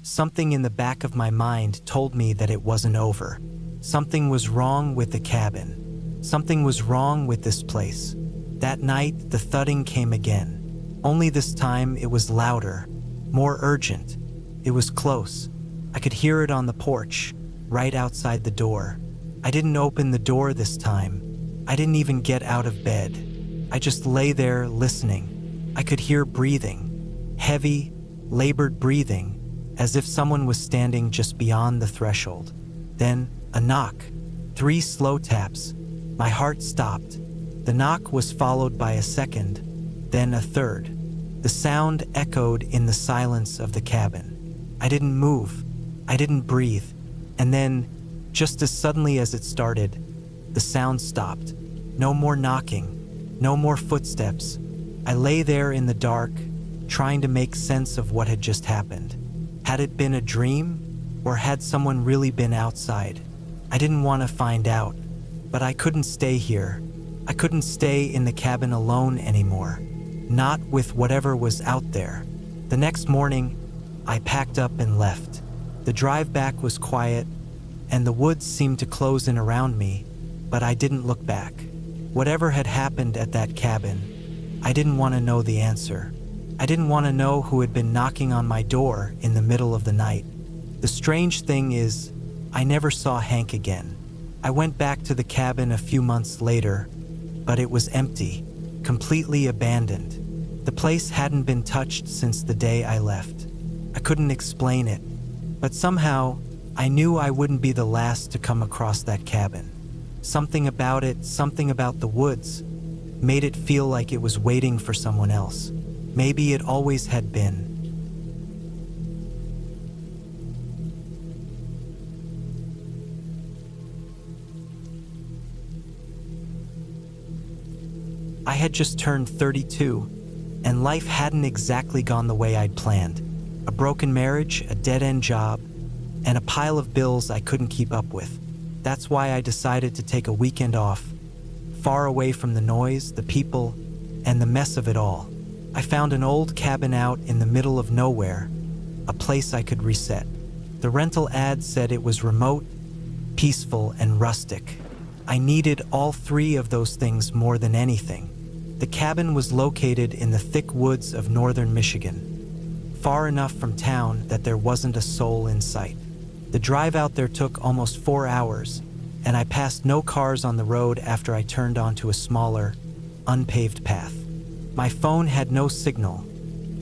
something in the back of my mind told me that it wasn't over. Something was wrong with the cabin. Something was wrong with this place. That night, the thudding came again. Only this time, it was louder, more urgent. It was close. I could hear it on the porch, right outside the door. I didn't open the door this time. I didn't even get out of bed. I just lay there listening. I could hear breathing, heavy, labored breathing, as if someone was standing just beyond the threshold. Then, a knock. 3 slow taps. My heart stopped. The knock was followed by a second, then a third. The sound echoed in the silence of the cabin. I didn't move. I didn't breathe. And then, just as suddenly as it started, the sound stopped. No more knocking, no more footsteps. I lay there in the dark, trying to make sense of what had just happened. Had it been a dream, or had someone really been outside? I didn't want to find out, but I couldn't stay here. I couldn't stay in the cabin alone anymore, not with whatever was out there. The next morning, I packed up and left. The drive back was quiet, and the woods seemed to close in around me, but I didn't look back. Whatever had happened at that cabin, I didn't want to know the answer. I didn't want to know who had been knocking on my door in the middle of the night. The strange thing is, I never saw Hank again. I went back to the cabin a few months later, but it was empty, completely abandoned. The place hadn't been touched since the day I left. I couldn't explain it, but somehow, I knew I wouldn't be the last to come across that cabin. Something about it, something about the woods, made it feel like it was waiting for someone else. Maybe it always had been. I had just turned 32, and life hadn't exactly gone the way I'd planned. A broken marriage, a dead-end job, and a pile of bills I couldn't keep up with. That's why I decided to take a weekend off, far away from the noise, the people, and the mess of it all. I found an old cabin out in the middle of nowhere, a place I could reset. The rental ad said it was remote, peaceful, and rustic. I needed all 3 of those things more than anything. The cabin was located in the thick woods of northern Michigan, far enough from town that there wasn't a soul in sight. The drive out there took almost 4 hours, and I passed no cars on the road after I turned onto a smaller, unpaved path. My phone had no signal,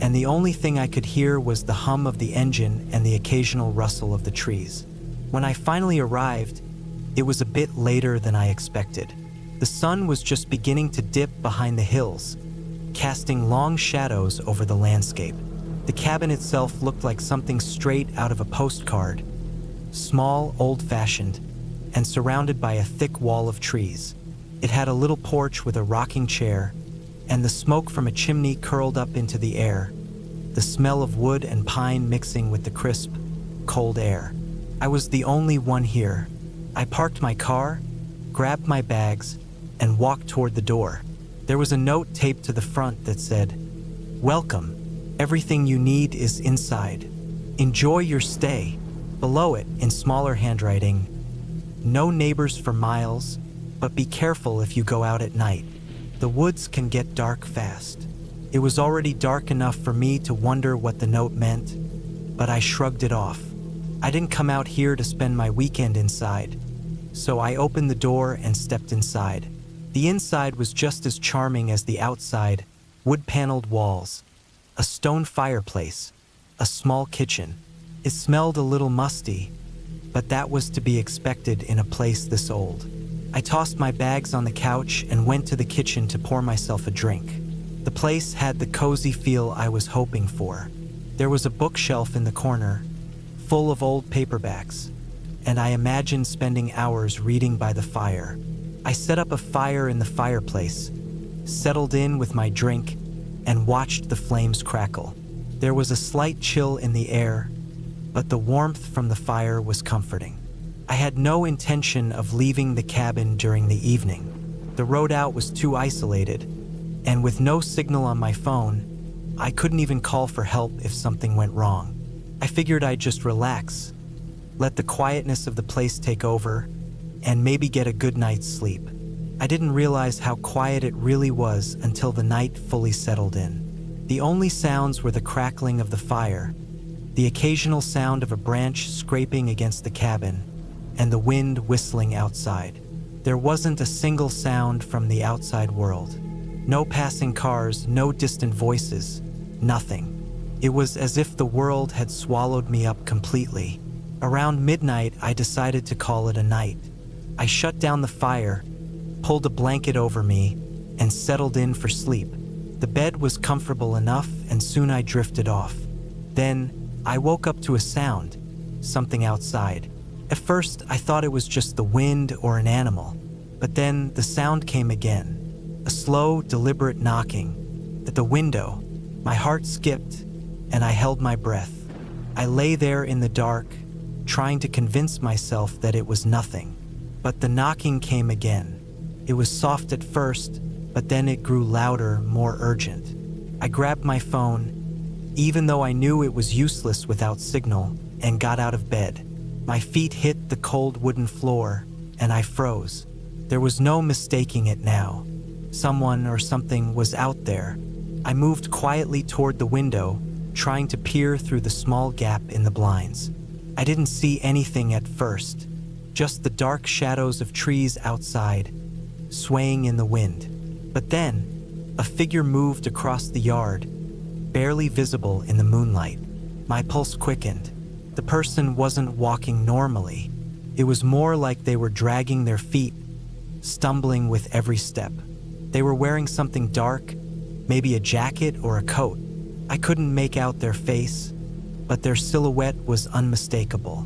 and the only thing I could hear was the hum of the engine and the occasional rustle of the trees. When I finally arrived, it was a bit later than I expected. The sun was just beginning to dip behind the hills, casting long shadows over the landscape. The cabin itself looked like something straight out of a postcard, small, old-fashioned, and surrounded by a thick wall of trees. It had a little porch with a rocking chair, and the smoke from a chimney curled up into the air, the smell of wood and pine mixing with the crisp, cold air. I was the only one here. I parked my car, grabbed my bags, and walked toward the door. There was a note taped to the front that said, "Welcome. Everything you need is inside. Enjoy your stay." Below it, in smaller handwriting, "No neighbors for miles, but be careful if you go out at night. The woods can get dark fast." It was already dark enough for me to wonder what the note meant, but I shrugged it off. I didn't come out here to spend my weekend inside, so I opened the door and stepped inside. The inside was just as charming as the outside, wood-paneled walls, a stone fireplace, a small kitchen, It smelled a little musty, but that was to be expected in a place this old. I tossed my bags on the couch and went to the kitchen to pour myself a drink. The place had the cozy feel I was hoping for. There was a bookshelf in the corner, full of old paperbacks, and I imagined spending hours reading by the fire. I set up a fire in the fireplace, settled in with my drink, and watched the flames crackle. There was a slight chill in the air, but the warmth from the fire was comforting. I had no intention of leaving the cabin during the evening. The road out was too isolated, and with no signal on my phone, I couldn't even call for help if something went wrong. I figured I'd just relax, let the quietness of the place take over, and maybe get a good night's sleep. I didn't realize how quiet it really was until the night fully settled in. The only sounds were the crackling of the fire, the occasional sound of a branch scraping against the cabin, and the wind whistling outside. There wasn't a single sound from the outside world. No passing cars, no distant voices, nothing. It was as if the world had swallowed me up completely. Around midnight, I decided to call it a night. I shut down the fire, pulled a blanket over me, and settled in for sleep. The bed was comfortable enough, and soon I drifted off. Then, I woke up to a sound, something outside. At first, I thought it was just the wind or an animal, but then the sound came again, a slow, deliberate knocking. At the window, my heart skipped, and I held my breath. I lay there in the dark, trying to convince myself that it was nothing. But the knocking came again. It was soft at first, but then it grew louder, more urgent. I grabbed my phone, even though I knew it was useless without signal, and got out of bed. My feet hit the cold wooden floor, and I froze. There was no mistaking it now. Someone or something was out there. I moved quietly toward the window, trying to peer through the small gap in the blinds. I didn't see anything at first, just the dark shadows of trees outside, swaying in the wind. But then, a figure moved across the yard, barely visible in the moonlight. My pulse quickened. The person wasn't walking normally. It was more like they were dragging their feet, stumbling with every step. They were wearing something dark, maybe a jacket or a coat. I couldn't make out their face, but their silhouette was unmistakable.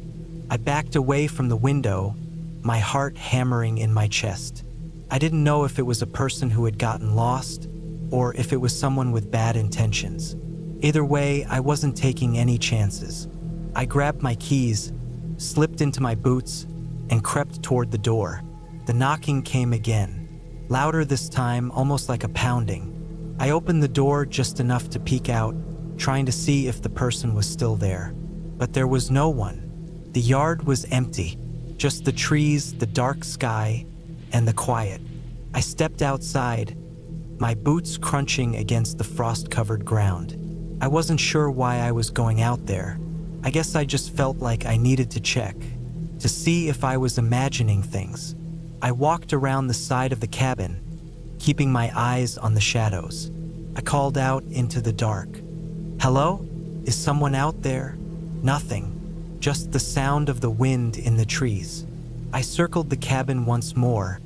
I backed away from the window, my heart hammering in my chest. I didn't know if it was a person who had gotten lost, or if it was someone with bad intentions. Either way, I wasn't taking any chances. I grabbed my keys, slipped into my boots, and crept toward the door. The knocking came again, louder this time, almost like a pounding. I opened the door just enough to peek out, trying to see if the person was still there. But there was no one. The yard was empty, just the trees, the dark sky, and the quiet. I stepped outside, my boots crunching against the frost-covered ground. I wasn't sure why I was going out there. I guess I just felt like I needed to check, to see if I was imagining things. I walked around the side of the cabin, keeping my eyes on the shadows. I called out into the dark. "Hello? Is someone out there?" Nothing, just the sound of the wind in the trees. I circled the cabin once more,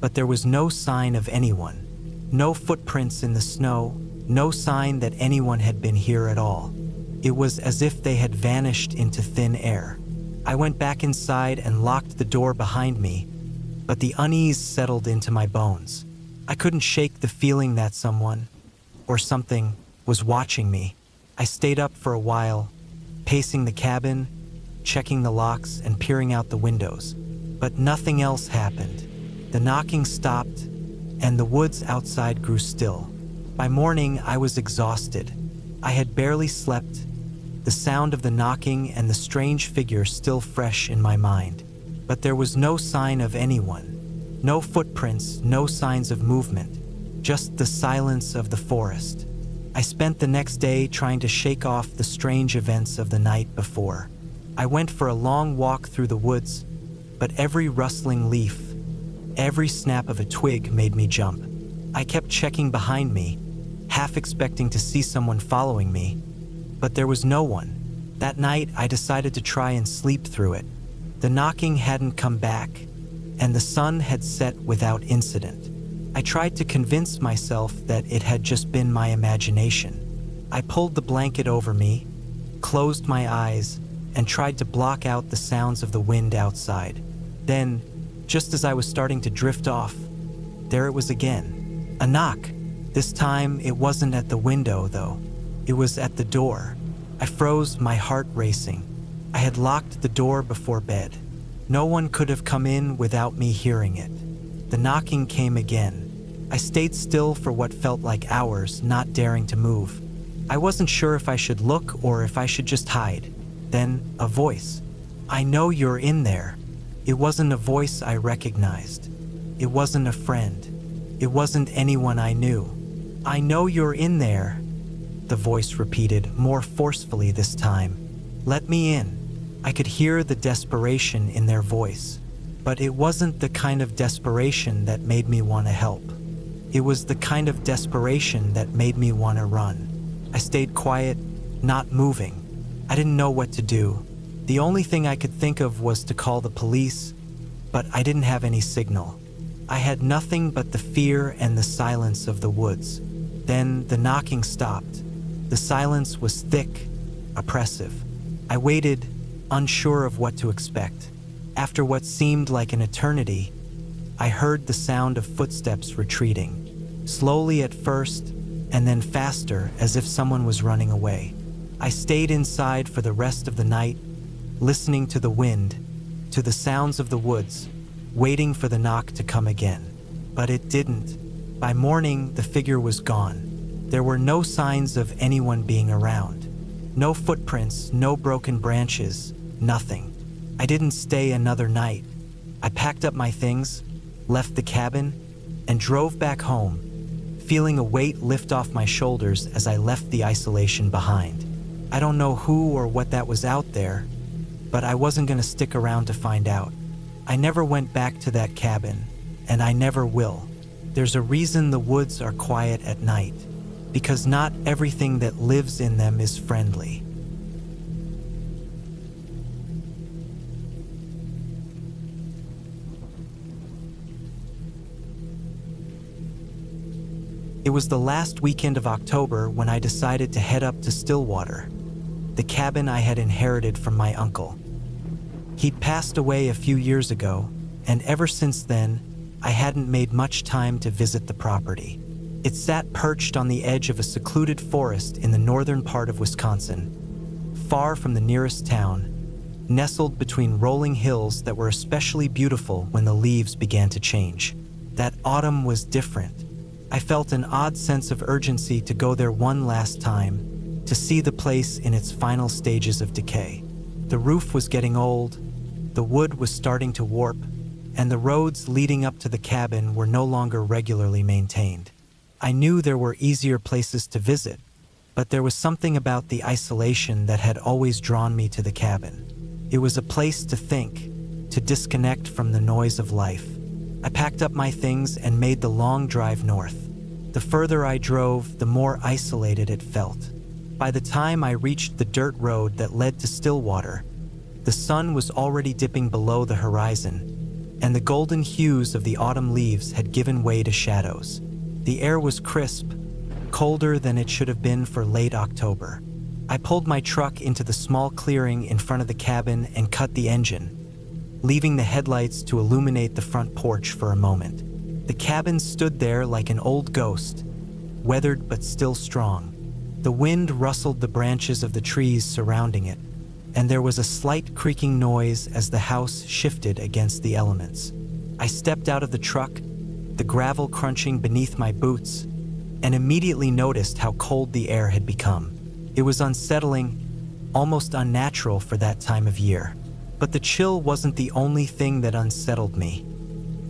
but there was no sign of anyone. No footprints in the snow, no sign that anyone had been here at all. It was as if they had vanished into thin air. I went back inside and locked the door behind me, but the unease settled into my bones. I couldn't shake the feeling that someone, or something, was watching me. I stayed up for a while, pacing the cabin, checking the locks and peering out the windows. But nothing else happened. The knocking stopped, and the woods outside grew still. By morning, I was exhausted. I had barely slept, the sound of the knocking and the strange figure still fresh in my mind. But there was no sign of anyone. No footprints, no signs of movement, just the silence of the forest. I spent the next day trying to shake off the strange events of the night before. I went for a long walk through the woods, but every rustling leaf, every snap of a twig made me jump. I kept checking behind me, half expecting to see someone following me, but there was no one. That night, I decided to try and sleep through it. The knocking hadn't come back, and the sun had set without incident. I tried to convince myself that it had just been my imagination. I pulled the blanket over me, closed my eyes, and tried to block out the sounds of the wind outside. Then, just as I was starting to drift off, there it was again. A knock. This time, it wasn't at the window, though. It was at the door. I froze, my heart racing. I had locked the door before bed. No one could have come in without me hearing it. The knocking came again. I stayed still for what felt like hours, not daring to move. I wasn't sure if I should look or if I should just hide. Then, a voice. "I know you're in there." It wasn't a voice I recognized. It wasn't a friend. It wasn't anyone I knew. "I know you're in there," the voice repeated, more forcefully this time. "Let me in." I could hear the desperation in their voice, but it wasn't the kind of desperation that made me want to help. It was the kind of desperation that made me want to run. I stayed quiet, not moving. I didn't know what to do. The only thing I could think of was to call the police, but I didn't have any signal. I had nothing but the fear and the silence of the woods. Then the knocking stopped. The silence was thick, oppressive. I waited, unsure of what to expect. After what seemed like an eternity, I heard the sound of footsteps retreating, slowly at first, and then faster, as if someone was running away. I stayed inside for the rest of the night, listening to the wind, to the sounds of the woods, waiting for the knock to come again. But it didn't. By morning, the figure was gone. There were no signs of anyone being around. No footprints, no broken branches, nothing. I didn't stay another night. I packed up my things, left the cabin, and drove back home, feeling a weight lift off my shoulders as I left the isolation behind. I don't know who or what that was out there, but I wasn't going to stick around to find out. I never went back to that cabin, and I never will. There's a reason the woods are quiet at night, because not everything that lives in them is friendly. It was the last weekend of October when I decided to head up to Stillwater, the cabin I had inherited from my uncle. He'd passed away a few years ago, and ever since then, I hadn't made much time to visit the property. It sat perched on the edge of a secluded forest in the northern part of Wisconsin, far from the nearest town, nestled between rolling hills that were especially beautiful when the leaves began to change. That autumn was different. I felt an odd sense of urgency to go there one last time, to see the place in its final stages of decay. The roof was getting old, the wood was starting to warp, and the roads leading up to the cabin were no longer regularly maintained. I knew there were easier places to visit, but there was something about the isolation that had always drawn me to the cabin. It was a place to think, to disconnect from the noise of life. I packed up my things and made the long drive north. The further I drove, the more isolated it felt. By the time I reached the dirt road that led to Stillwater, the sun was already dipping below the horizon, and the golden hues of the autumn leaves had given way to shadows. The air was crisp, colder than it should have been for late October. I pulled my truck into the small clearing in front of the cabin and cut the engine, leaving the headlights to illuminate the front porch for a moment. The cabin stood there like an old ghost, weathered but still strong. The wind rustled the branches of the trees surrounding it, and there was a slight creaking noise as the house shifted against the elements. I stepped out of the truck, the gravel crunching beneath my boots, and immediately noticed how cold the air had become. It was unsettling, almost unnatural for that time of year. But the chill wasn't the only thing that unsettled me.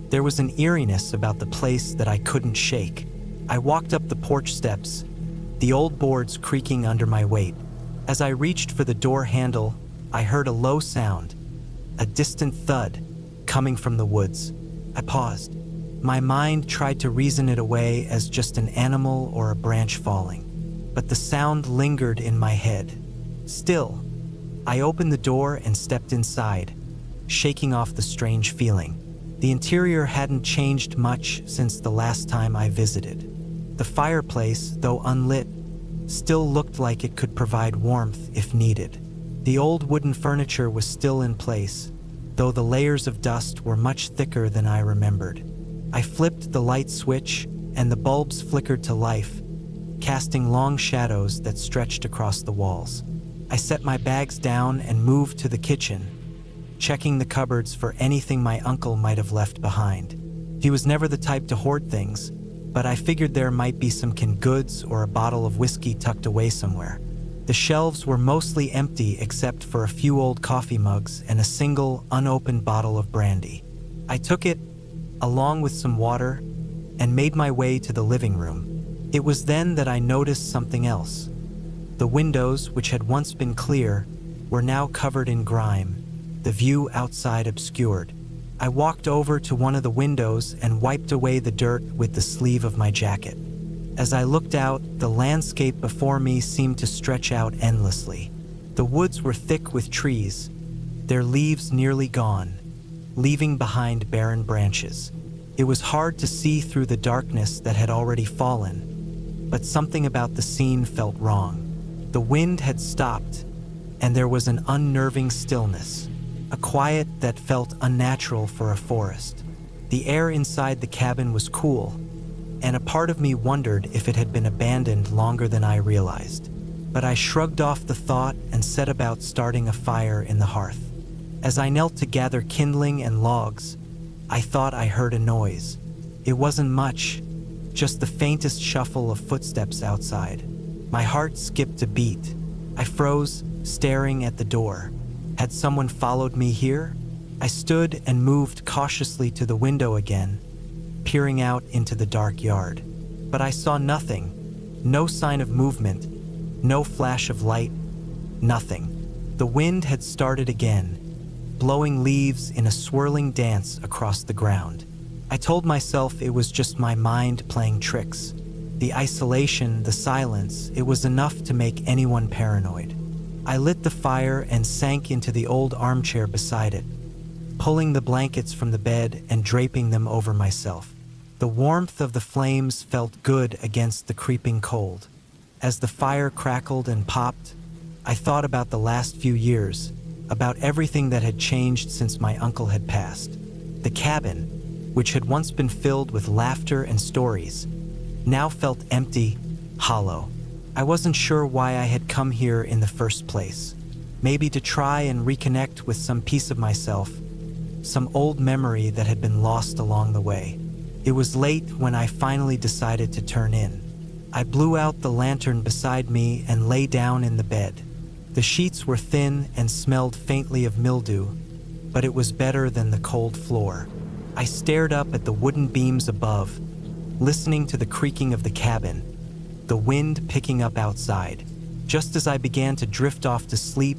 There was an eeriness about the place that I couldn't shake. I walked up the porch steps, the old boards creaking under my weight. As I reached for the door handle, I heard a low sound, a distant thud, coming from the woods. I paused. My mind tried to reason it away as just an animal or a branch falling, but the sound lingered in my head. Still, I opened the door and stepped inside, shaking off the strange feeling. The interior hadn't changed much since the last time I visited. The fireplace, though unlit, still looked like it could provide warmth if needed. The old wooden furniture was still in place, though the layers of dust were much thicker than I remembered. I flipped the light switch, and the bulbs flickered to life, casting long shadows that stretched across the walls. I set my bags down and moved to the kitchen, checking the cupboards for anything my uncle might have left behind. He was never the type to hoard things, but I figured there might be some canned goods or a bottle of whiskey tucked away somewhere. The shelves were mostly empty except for a few old coffee mugs and a single, unopened bottle of brandy. I took it, along with some water, and made my way to the living room. It was then that I noticed something else. The windows, which had once been clear, were now covered in grime, the view outside obscured. I walked over to one of the windows and wiped away the dirt with the sleeve of my jacket. As I looked out, the landscape before me seemed to stretch out endlessly. The woods were thick with trees, their leaves nearly gone, leaving behind barren branches. It was hard to see through the darkness that had already fallen, but something about the scene felt wrong. The wind had stopped, and there was an unnerving stillness, a quiet that felt unnatural for a forest. The air inside the cabin was cool, and a part of me wondered if it had been abandoned longer than I realized. But I shrugged off the thought and set about starting a fire in the hearth. As I knelt to gather kindling and logs, I thought I heard a noise. It wasn't much, just the faintest shuffle of footsteps outside. My heart skipped a beat. I froze, staring at the door. Had someone followed me here? I stood and moved cautiously to the window again, peering out into the dark yard. But I saw nothing. No sign of movement, no flash of light, nothing. The wind had started again, blowing leaves in a swirling dance across the ground. I told myself it was just my mind playing tricks. The isolation, the silence, it was enough to make anyone paranoid. I lit the fire and sank into the old armchair beside it, pulling the blankets from the bed and draping them over myself. The warmth of the flames felt good against the creeping cold. As the fire crackled and popped, I thought about the last few years, about everything that had changed since my uncle had passed. The cabin, which had once been filled with laughter and stories, now felt empty, hollow. I wasn't sure why I had come here in the first place. Maybe to try and reconnect with some piece of myself, some old memory that had been lost along the way. It was late when I finally decided to turn in. I blew out the lantern beside me and lay down in the bed. The sheets were thin and smelled faintly of mildew, but it was better than the cold floor. I stared up at the wooden beams above, listening to the creaking of the cabin, the wind picking up outside. Just as I began to drift off to sleep,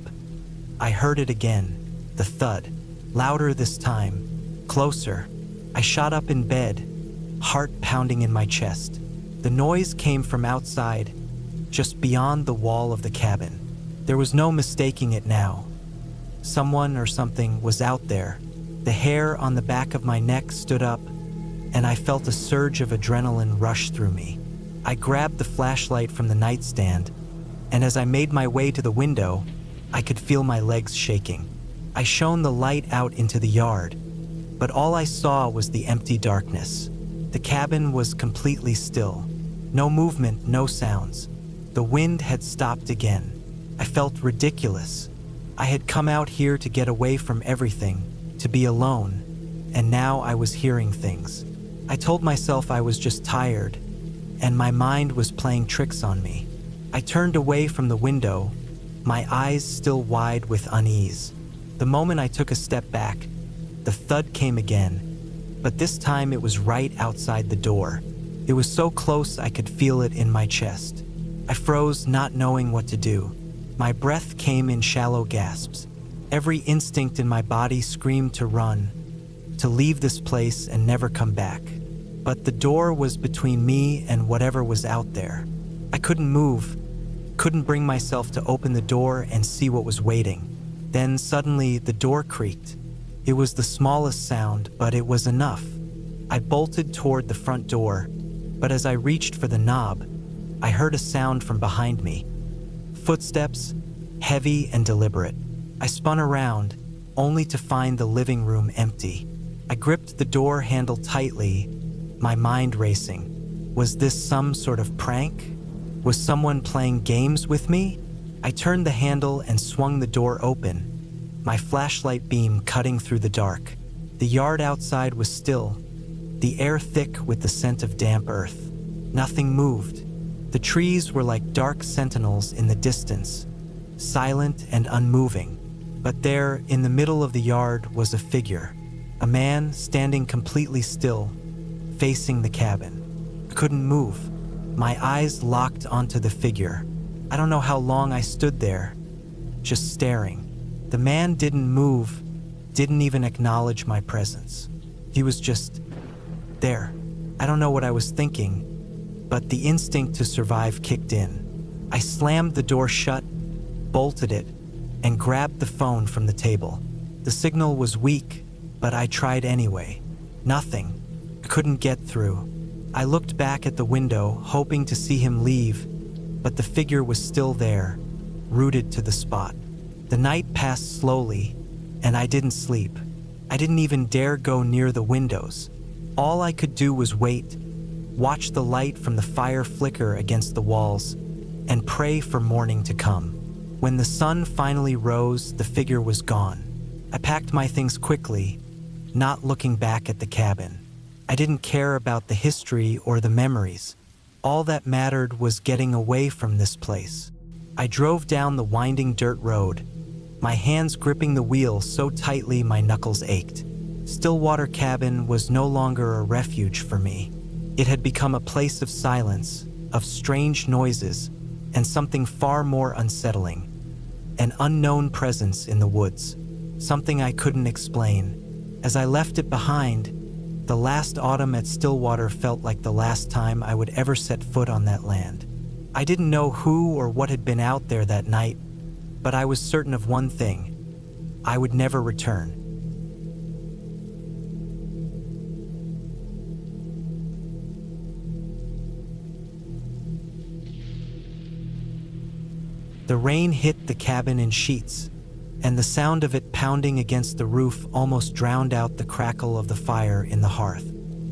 I heard it again, the thud, louder this time, closer. I shot up in bed, heart pounding in my chest. The noise came from outside, just beyond the wall of the cabin. There was no mistaking it now. Someone or something was out there. The hair on the back of my neck stood up, and I felt a surge of adrenaline rush through me. I grabbed the flashlight from the nightstand, and as I made my way to the window, I could feel my legs shaking. I shone the light out into the yard, but all I saw was the empty darkness. The cabin was completely still. No movement, no sounds. The wind had stopped again. I felt ridiculous. I had come out here to get away from everything, to be alone, and now I was hearing things. I told myself I was just tired, and my mind was playing tricks on me. I turned away from the window, my eyes still wide with unease. The moment I took a step back, the thud came again, but this time it was right outside the door. It was so close I could feel it in my chest. I froze, not knowing what to do. My breath came in shallow gasps. Every instinct in my body screamed to run, to leave this place and never come back. But the door was between me and whatever was out there. I couldn't move, couldn't bring myself to open the door and see what was waiting. Then suddenly the door creaked. It was the smallest sound, but it was enough. I bolted toward the front door, but as I reached for the knob, I heard a sound from behind me. Footsteps, heavy and deliberate. I spun around, only to find the living room empty. I gripped the door handle tightly, my mind racing. Was this some sort of prank? Was someone playing games with me? I turned the handle and swung the door open, my flashlight beam cutting through the dark. The yard outside was still, the air thick with the scent of damp earth. Nothing moved. The trees were like dark sentinels in the distance, silent and unmoving. But there, in the middle of the yard, was a figure. A man standing completely still, facing the cabin. I couldn't move. My eyes locked onto the figure. I don't know how long I stood there, just staring. The man didn't move, didn't even acknowledge my presence. He was just there. I don't know what I was thinking, but the instinct to survive kicked in. I slammed the door shut, bolted it, and grabbed the phone from the table. The signal was weak, but I tried anyway. Nothing. I couldn't get through. I looked back at the window, hoping to see him leave, but the figure was still there, rooted to the spot. The night passed slowly, and I didn't sleep. I didn't even dare go near the windows. All I could do was wait, watch the light from the fire flicker against the walls, and pray for morning to come. When the sun finally rose, the figure was gone. I packed my things quickly, not looking back at the cabin. I didn't care about the history or the memories. All that mattered was getting away from this place. I drove down the winding dirt road, my hands gripping the wheel so tightly my knuckles ached. Stillwater Cabin was no longer a refuge for me. It had become a place of silence, of strange noises, and something far more unsettling. An unknown presence in the woods, something I couldn't explain. As I left it behind, the last autumn at Stillwater felt like the last time I would ever set foot on that land. I didn't know who or what had been out there that night, but I was certain of one thing: I would never return. The rain hit the cabin in sheets, and the sound of it pounding against the roof almost drowned out the crackle of the fire in the hearth.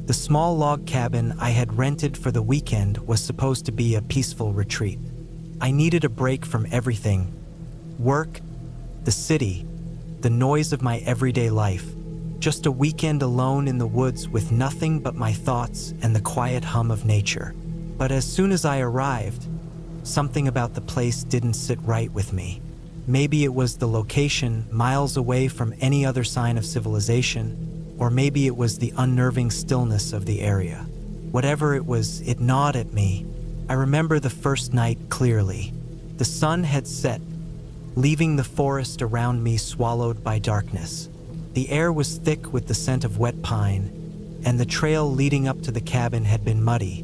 The small log cabin I had rented for the weekend was supposed to be a peaceful retreat. I needed a break from everything: work, the city, the noise of my everyday life. Just a weekend alone in the woods with nothing but my thoughts and the quiet hum of nature. But as soon as I arrived, something about the place didn't sit right with me. Maybe it was the location, miles away from any other sign of civilization, or maybe it was the unnerving stillness of the area. Whatever it was, it gnawed at me. I remember the first night clearly. The sun had set, leaving the forest around me swallowed by darkness. The air was thick with the scent of wet pine, and the trail leading up to the cabin had been muddy,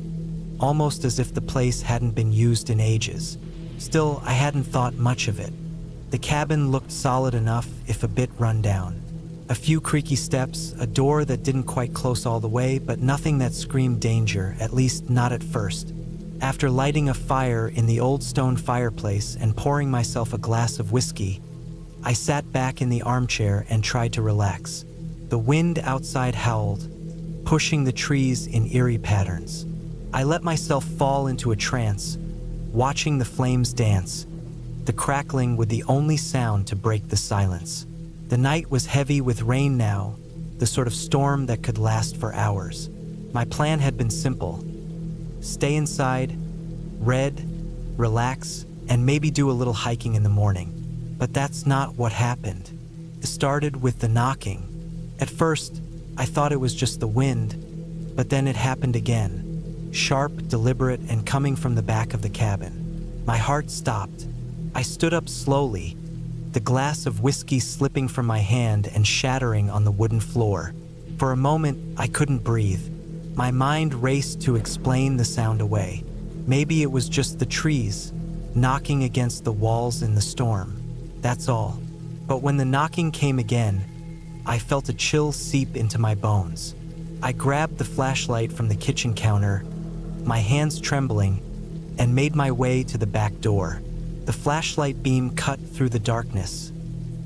almost as if the place hadn't been used in ages. Still, I hadn't thought much of it. The cabin looked solid enough, if a bit run down. A few creaky steps, a door that didn't quite close all the way, but nothing that screamed danger, at least not at first. After lighting a fire in the old stone fireplace and pouring myself a glass of whiskey, I sat back in the armchair and tried to relax. The wind outside howled, pushing the trees in eerie patterns. I let myself fall into a trance, watching the flames dance, the crackling with the only sound to break the silence. The night was heavy with rain now, the sort of storm that could last for hours. My plan had been simple: stay inside, read, relax, and maybe do a little hiking in the morning. But that's not what happened. It started with the knocking. At first, I thought it was just the wind, but then it happened again. Sharp, deliberate, and coming from the back of the cabin. My heart stopped. I stood up slowly, the glass of whiskey slipping from my hand and shattering on the wooden floor. For a moment, I couldn't breathe. My mind raced to explain the sound away. Maybe it was just the trees, knocking against the walls in the storm. That's all. But when the knocking came again, I felt a chill seep into my bones. I grabbed the flashlight from the kitchen counter, my hands trembling, and made my way to the back door. The flashlight beam cut through the darkness,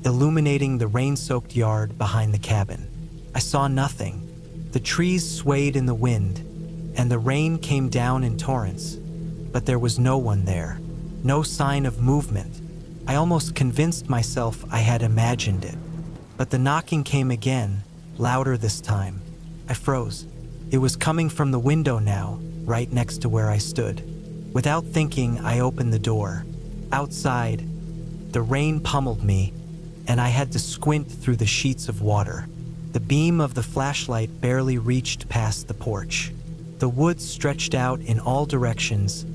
illuminating the rain-soaked yard behind the cabin. I saw nothing. The trees swayed in the wind, and the rain came down in torrents, but there was no one there, no sign of movement. I almost convinced myself I had imagined it. But the knocking came again, louder this time. I froze. It was coming from the window now, right next to where I stood. Without thinking, I opened the door. Outside, the rain pummeled me, and I had to squint through the sheets of water. The beam of the flashlight barely reached past the porch. The woods stretched out in all directions,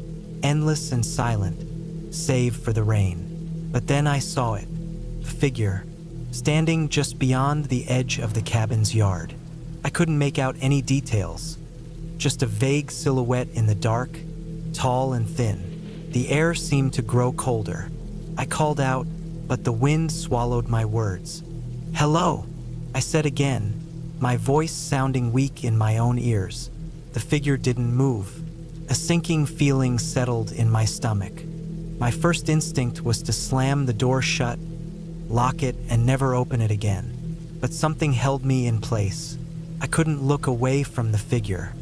endless and silent, save for the rain. But then I saw it, a figure, standing just beyond the edge of the cabin's yard. I couldn't make out any details, just a vague silhouette in the dark, tall and thin. The air seemed to grow colder. I called out, but the wind swallowed my words. "Hello," I said again, my voice sounding weak in my own ears. The figure didn't move. A sinking feeling settled in my stomach. My first instinct was to slam the door shut, lock it, and never open it again. But something held me in place. I couldn't look away from the figure.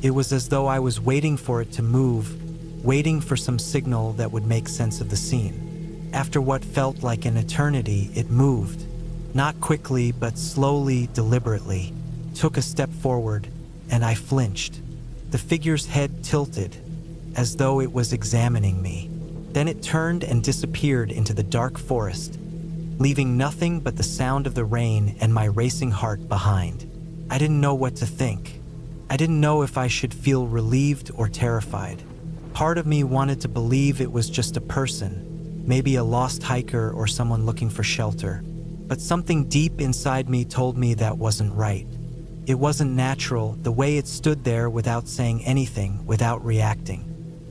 It was as though I was waiting for it to move, waiting for some signal that would make sense of the scene. After what felt like an eternity, it moved. Not quickly, but slowly, deliberately. Took a step forward, and I flinched. The figure's head tilted, as though it was examining me. Then it turned and disappeared into the dark forest, leaving nothing but the sound of the rain and my racing heart behind. I didn't know what to think. I didn't know if I should feel relieved or terrified. Part of me wanted to believe it was just a person, maybe a lost hiker or someone looking for shelter. But something deep inside me told me that wasn't right. It wasn't natural, the way it stood there without saying anything, without reacting.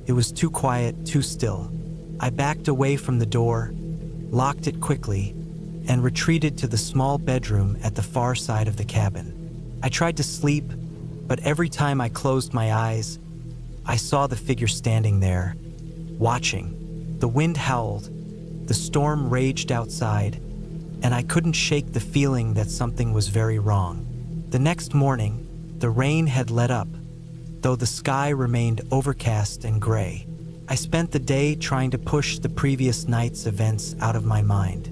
It was too quiet, too still. I backed away from the door, locked it quickly, and retreated to the small bedroom at the far side of the cabin. I tried to sleep, but every time I closed my eyes, I saw the figure standing there, watching. The wind howled, the storm raged outside, and I couldn't shake the feeling that something was very wrong. The next morning, the rain had let up, though the sky remained overcast and gray. I spent the day trying to push the previous night's events out of my mind.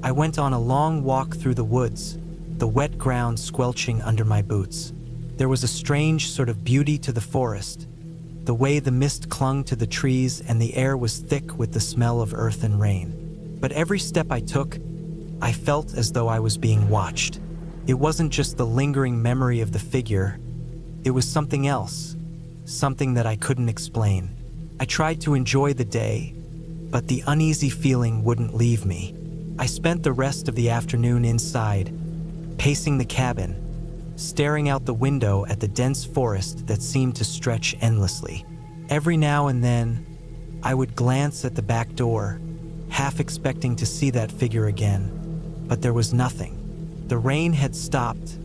I went on a long walk through the woods, the wet ground squelching under my boots. There was a strange sort of beauty to the forest, the way the mist clung to the trees and the air was thick with the smell of earth and rain. But every step I took, I felt as though I was being watched. It wasn't just the lingering memory of the figure, it was something else, something that I couldn't explain. I tried to enjoy the day, but the uneasy feeling wouldn't leave me. I spent the rest of the afternoon inside, pacing the cabin, staring out the window at the dense forest that seemed to stretch endlessly. Every now and then, I would glance at the back door, half expecting to see that figure again, but there was nothing. The rain had stopped,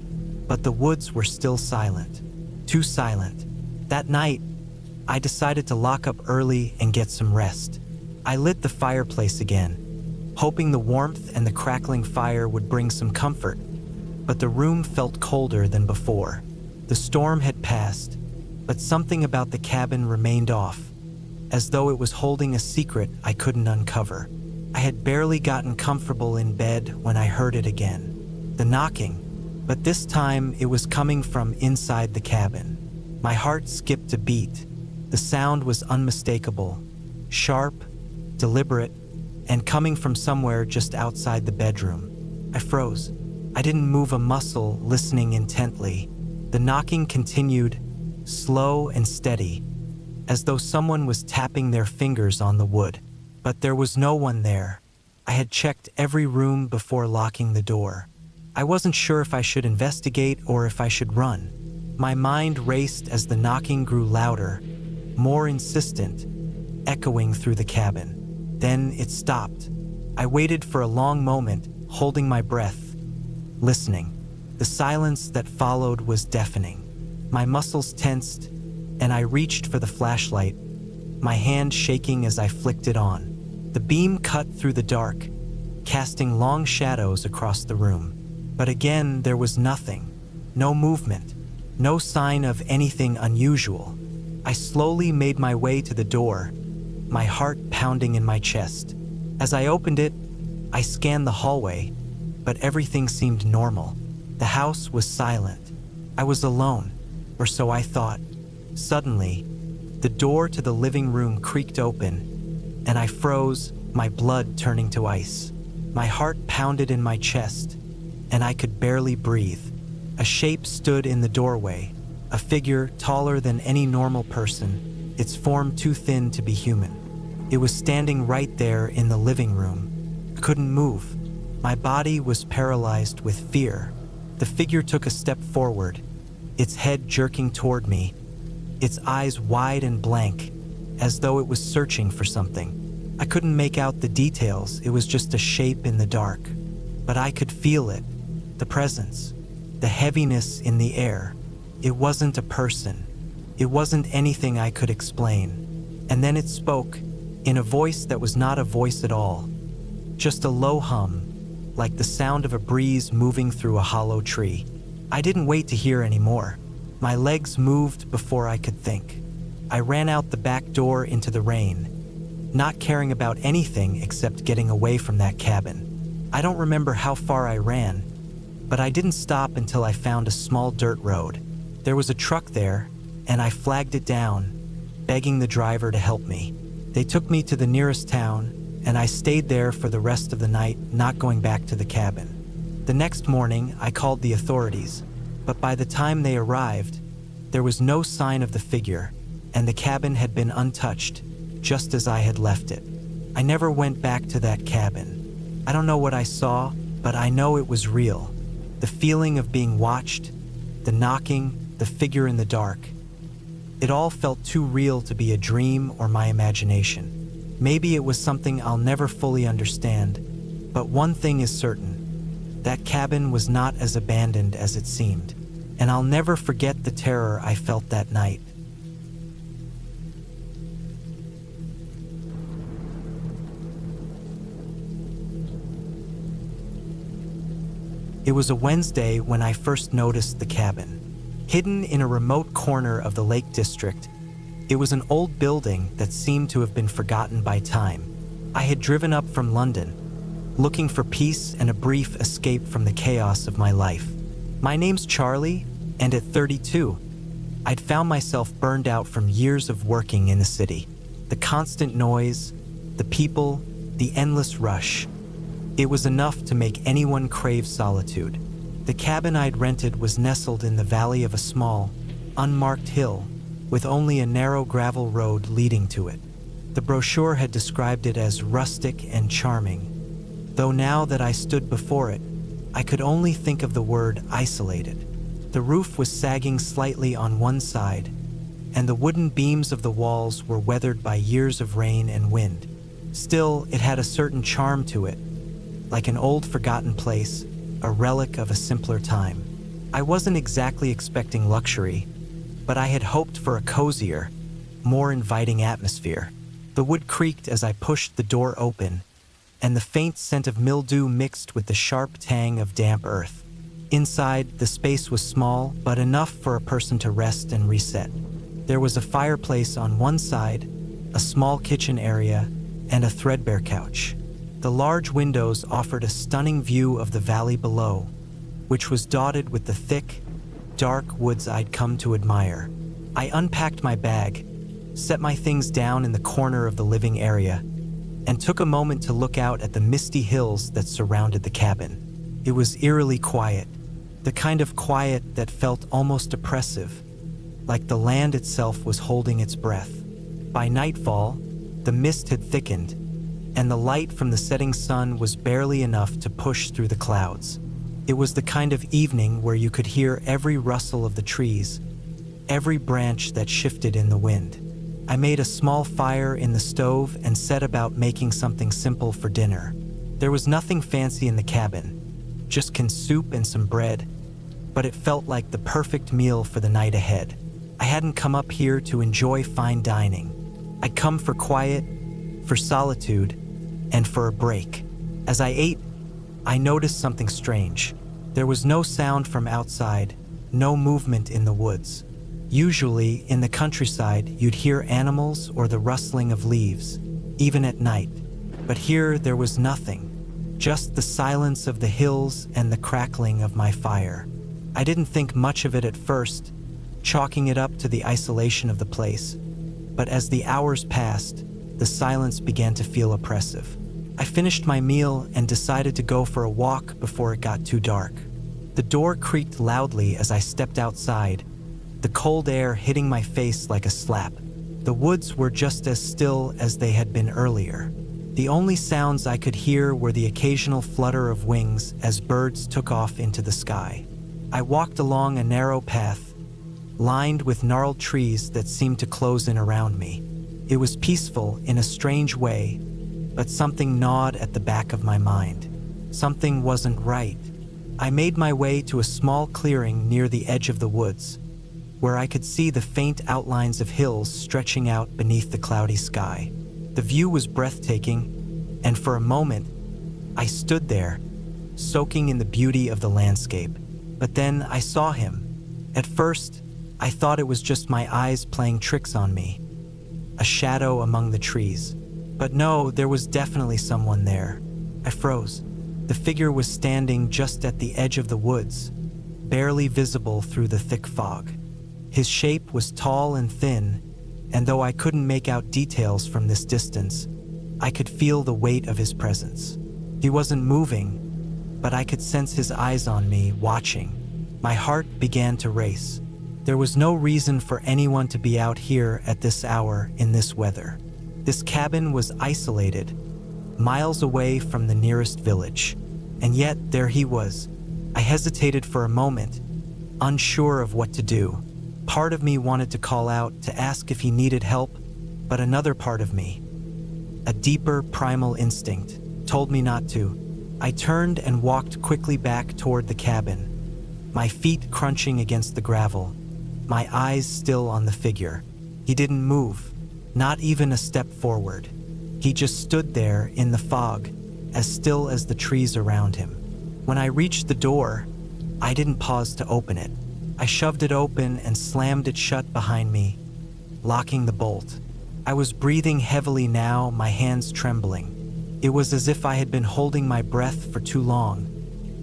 but the woods were still silent, too silent. That night, I decided to lock up early and get some rest. I lit the fireplace again, hoping the warmth and the crackling fire would bring some comfort, but the room felt colder than before. The storm had passed, but something about the cabin remained off, as though it was holding a secret I couldn't uncover. I had barely gotten comfortable in bed when I heard it again. The knocking, but this time it was coming from inside the cabin. My heart skipped a beat. The sound was unmistakable, sharp, deliberate, and coming from somewhere just outside the bedroom. I froze. I didn't move a muscle, listening intently. The knocking continued, slow and steady, as though someone was tapping their fingers on the wood. But there was no one there. I had checked every room before locking the door. I wasn't sure if I should investigate or if I should run. My mind raced as the knocking grew louder, more insistent, echoing through the cabin. Then it stopped. I waited for a long moment, holding my breath, listening. The silence that followed was deafening. My muscles tensed, and I reached for the flashlight, my hand shaking as I flicked it on. The beam cut through the dark, casting long shadows across the room. But again, there was nothing. No movement. No sign of anything unusual. I slowly made my way to the door, my heart pounding in my chest. As I opened it, I scanned the hallway, but everything seemed normal. The house was silent. I was alone, or so I thought. Suddenly, the door to the living room creaked open, and I froze, my blood turning to ice. My heart pounded in my chest, and I could barely breathe. A shape stood in the doorway, a figure taller than any normal person, its form too thin to be human. It was standing right there in the living room. I couldn't move. My body was paralyzed with fear. The figure took a step forward, its head jerking toward me, its eyes wide and blank, as though it was searching for something. I couldn't make out the details, it was just a shape in the dark. But I could feel it, the presence, the heaviness in the air. It wasn't a person. It wasn't anything I could explain. And then it spoke, in a voice that was not a voice at all. Just a low hum, like the sound of a breeze moving through a hollow tree. I didn't wait to hear any more. My legs moved before I could think. I ran out the back door into the rain, not caring about anything except getting away from that cabin. I don't remember how far I ran, but I didn't stop until I found a small dirt road. There was a truck there, and I flagged it down, begging the driver to help me. They took me to the nearest town, and I stayed there for the rest of the night, not going back to the cabin. The next morning, I called the authorities, but by the time they arrived, there was no sign of the figure, and the cabin had been untouched, just as I had left it. I never went back to that cabin. I don't know what I saw, but I know it was real. The feeling of being watched, the knocking, the figure in the dark. It all felt too real to be a dream or my imagination. Maybe it was something I'll never fully understand, but one thing is certain. That cabin was not as abandoned as it seemed, and I'll never forget the terror I felt that night. It was a Wednesday when I first noticed the cabin. Hidden in a remote corner of the Lake District, it was an old building that seemed to have been forgotten by time. I had driven up from London, looking for peace and a brief escape from the chaos of my life. My name's Charlie, and at 32, I'd found myself burned out from years of working in the city. The constant noise, the people, the endless rush. It was enough to make anyone crave solitude. The cabin I'd rented was nestled in the valley of a small, unmarked hill, with only a narrow gravel road leading to it. The brochure had described it as rustic and charming, though now that I stood before it, I could only think of the word isolated. The roof was sagging slightly on one side, and the wooden beams of the walls were weathered by years of rain and wind. Still, it had a certain charm to it, like an old forgotten place, a relic of a simpler time. I wasn't exactly expecting luxury, but I had hoped for a cozier, more inviting atmosphere. The wood creaked as I pushed the door open, and the faint scent of mildew mixed with the sharp tang of damp earth. Inside, the space was small, but enough for a person to rest and reset. There was a fireplace on one side, a small kitchen area, and a threadbare couch. The large windows offered a stunning view of the valley below, which was dotted with the thick, dark woods I'd come to admire. I unpacked my bag, set my things down in the corner of the living area, and took a moment to look out at the misty hills that surrounded the cabin. It was eerily quiet, the kind of quiet that felt almost oppressive, like the land itself was holding its breath. By nightfall, the mist had thickened, and the light from the setting sun was barely enough to push through the clouds. It was the kind of evening where you could hear every rustle of the trees, every branch that shifted in the wind. I made a small fire in the stove and set about making something simple for dinner. There was nothing fancy in the cabin, just canned soup and some bread, but it felt like the perfect meal for the night ahead. I hadn't come up here to enjoy fine dining. I'd come for quiet, for solitude, and for a break. As I ate, I noticed something strange. There was no sound from outside, no movement in the woods. Usually, in the countryside, you'd hear animals or the rustling of leaves, even at night. But here, there was nothing, just the silence of the hills and the crackling of my fire. I didn't think much of it at first, chalking it up to the isolation of the place. But as the hours passed, the silence began to feel oppressive. I finished my meal and decided to go for a walk before it got too dark. The door creaked loudly as I stepped outside, the cold air hitting my face like a slap. The woods were just as still as they had been earlier. The only sounds I could hear were the occasional flutter of wings as birds took off into the sky. I walked along a narrow path, lined with gnarled trees that seemed to close in around me. It was peaceful in a strange way, but something gnawed at the back of my mind. Something wasn't right. I made my way to a small clearing near the edge of the woods, where I could see the faint outlines of hills stretching out beneath the cloudy sky. The view was breathtaking, and for a moment, I stood there, soaking in the beauty of the landscape. But then I saw him. At first, I thought it was just my eyes playing tricks on me, a shadow among the trees. But no, there was definitely someone there. I froze. The figure was standing just at the edge of the woods, barely visible through the thick fog. His shape was tall and thin, and though I couldn't make out details from this distance, I could feel the weight of his presence. He wasn't moving, but I could sense his eyes on me, watching. My heart began to race. There was no reason for anyone to be out here at this hour in this weather. This cabin was isolated, miles away from the nearest village, and yet there he was. I hesitated for a moment, unsure of what to do. Part of me wanted to call out to ask if he needed help, but another part of me, a deeper primal instinct, told me not to. I turned and walked quickly back toward the cabin, my feet crunching against the gravel, my eyes still on the figure. He didn't move, not even a step forward. He just stood there in the fog, as still as the trees around him. When I reached the door, I didn't pause to open it. I shoved it open and slammed it shut behind me, locking the bolt. I was breathing heavily now, my hands trembling. It was as if I had been holding my breath for too long,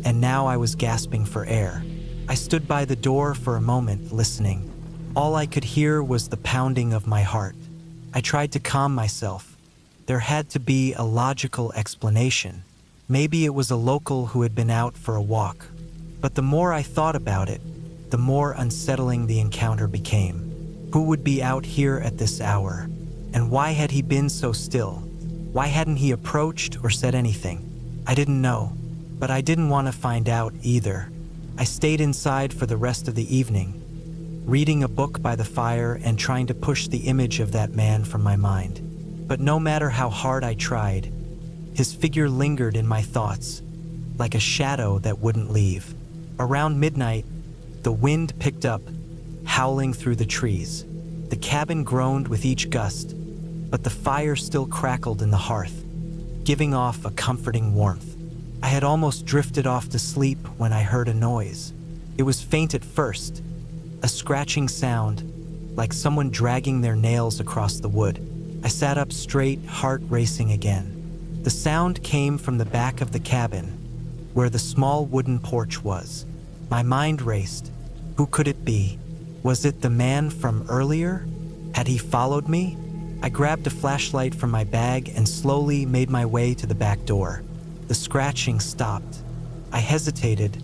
and now I was gasping for air. I stood by the door for a moment, listening. All I could hear was the pounding of my heart. I tried to calm myself. There had to be a logical explanation. Maybe it was a local who had been out for a walk. But the more I thought about it, the more unsettling the encounter became. Who would be out here at this hour? And why had he been so still? Why hadn't he approached or said anything? I didn't know, but I didn't want to find out either. I stayed inside for the rest of the evening, reading a book by the fire and trying to push the image of that man from my mind. But no matter how hard I tried, his figure lingered in my thoughts, like a shadow that wouldn't leave. Around midnight, the wind picked up, howling through the trees. The cabin groaned with each gust, but the fire still crackled in the hearth, giving off a comforting warmth. I had almost drifted off to sleep when I heard a noise. It was faint at first, a scratching sound, like someone dragging their nails across the wood. I sat up straight, heart racing again. The sound came from the back of the cabin, where the small wooden porch was. My mind raced. Who could it be? Was it the man from earlier? Had he followed me? I grabbed a flashlight from my bag and slowly made my way to the back door. The scratching stopped. I hesitated,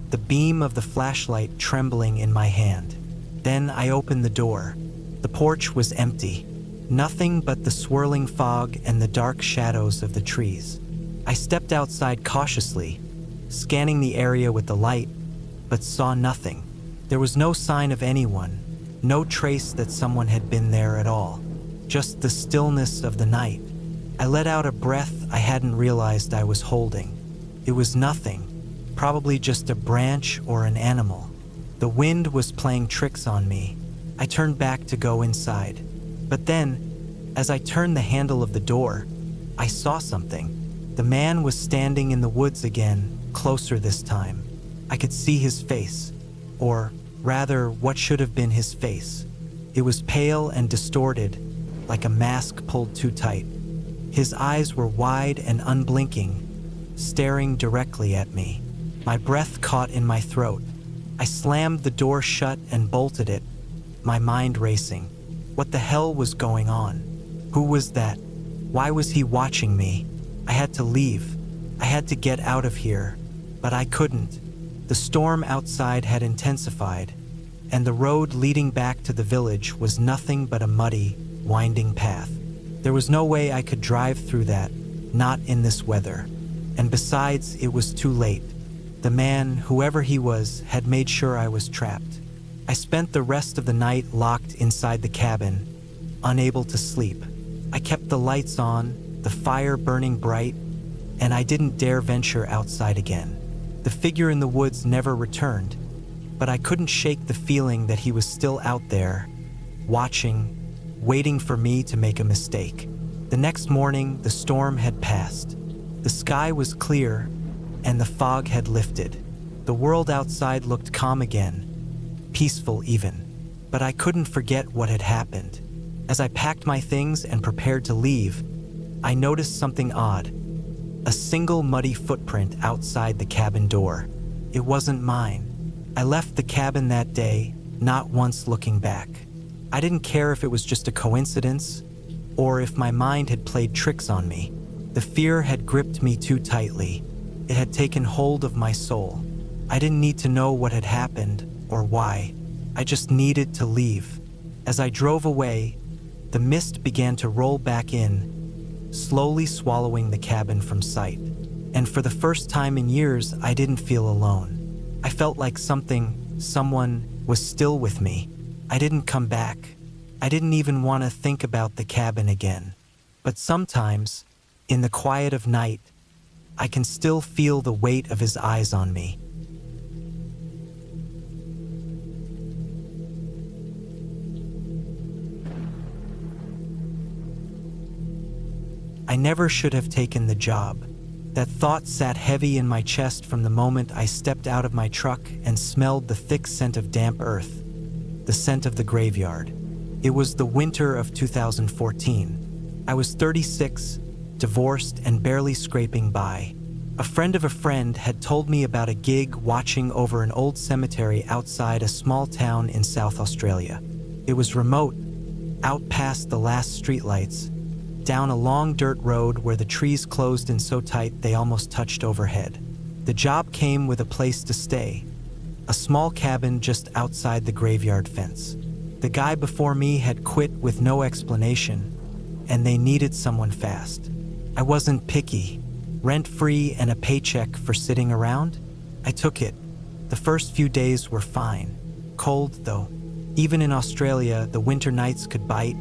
the beam of the flashlight trembling in my hand. Then I opened the door. The porch was empty. Nothing but the swirling fog and the dark shadows of the trees. I stepped outside cautiously, scanning the area with the light, but saw nothing. There was no sign of anyone, no trace that someone had been there at all. Just the stillness of the night. I let out a breath I hadn't realized I was holding. It was nothing, probably just a branch or an animal. The wind was playing tricks on me. I turned back to go inside. But then, as I turned the handle of the door, I saw something. The man was standing in the woods again, closer this time. I could see his face, or rather, what should have been his face. It was pale and distorted, like a mask pulled too tight. His eyes were wide and unblinking, staring directly at me. My breath caught in my throat. I slammed the door shut and bolted it, my mind racing. What the hell was going on? Who was that? Why was he watching me? I had to leave. I had to get out of here, but I couldn't. The storm outside had intensified, and the road leading back to the village was nothing but a muddy, winding path. There was no way I could drive through that, not in this weather. And besides, it was too late. The man, whoever he was, had made sure I was trapped. I spent the rest of the night locked inside the cabin, unable to sleep. I kept the lights on, the fire burning bright, and I didn't dare venture outside again. The figure in the woods never returned, but I couldn't shake the feeling that he was still out there, watching, waiting for me to make a mistake. The next morning, the storm had passed. The sky was clear, and the fog had lifted. The world outside looked calm again, peaceful even. But I couldn't forget what had happened. As I packed my things and prepared to leave, I noticed something odd. A single muddy footprint outside the cabin door. It wasn't mine. I left the cabin that day, not once looking back. I didn't care if it was just a coincidence, or if my mind had played tricks on me. The fear had gripped me too tightly. It had taken hold of my soul. I didn't need to know what had happened, or why. I just needed to leave. As I drove away, the mist began to roll back in, slowly swallowing the cabin from sight. And for the first time in years, I didn't feel alone. I felt like someone was still with me. I didn't come back. I didn't even want to think about the cabin again. But sometimes, in the quiet of night, I can still feel the weight of his eyes on me. I never should have taken the job. That thought sat heavy in my chest from the moment I stepped out of my truck and smelled the thick scent of damp earth, the scent of the graveyard. It was the winter of 2014. I was 36, divorced and barely scraping by. A friend of a friend had told me about a gig watching over an old cemetery outside a small town in South Australia. It was remote, out past the last streetlights, down a long dirt road where the trees closed in so tight they almost touched overhead. The job came with a place to stay, a small cabin just outside the graveyard fence. The guy before me had quit with no explanation, and they needed someone fast. I wasn't picky. Rent-free and a paycheck for sitting around? I took it. The first few days were fine. Cold, though. Even in Australia, the winter nights could bite,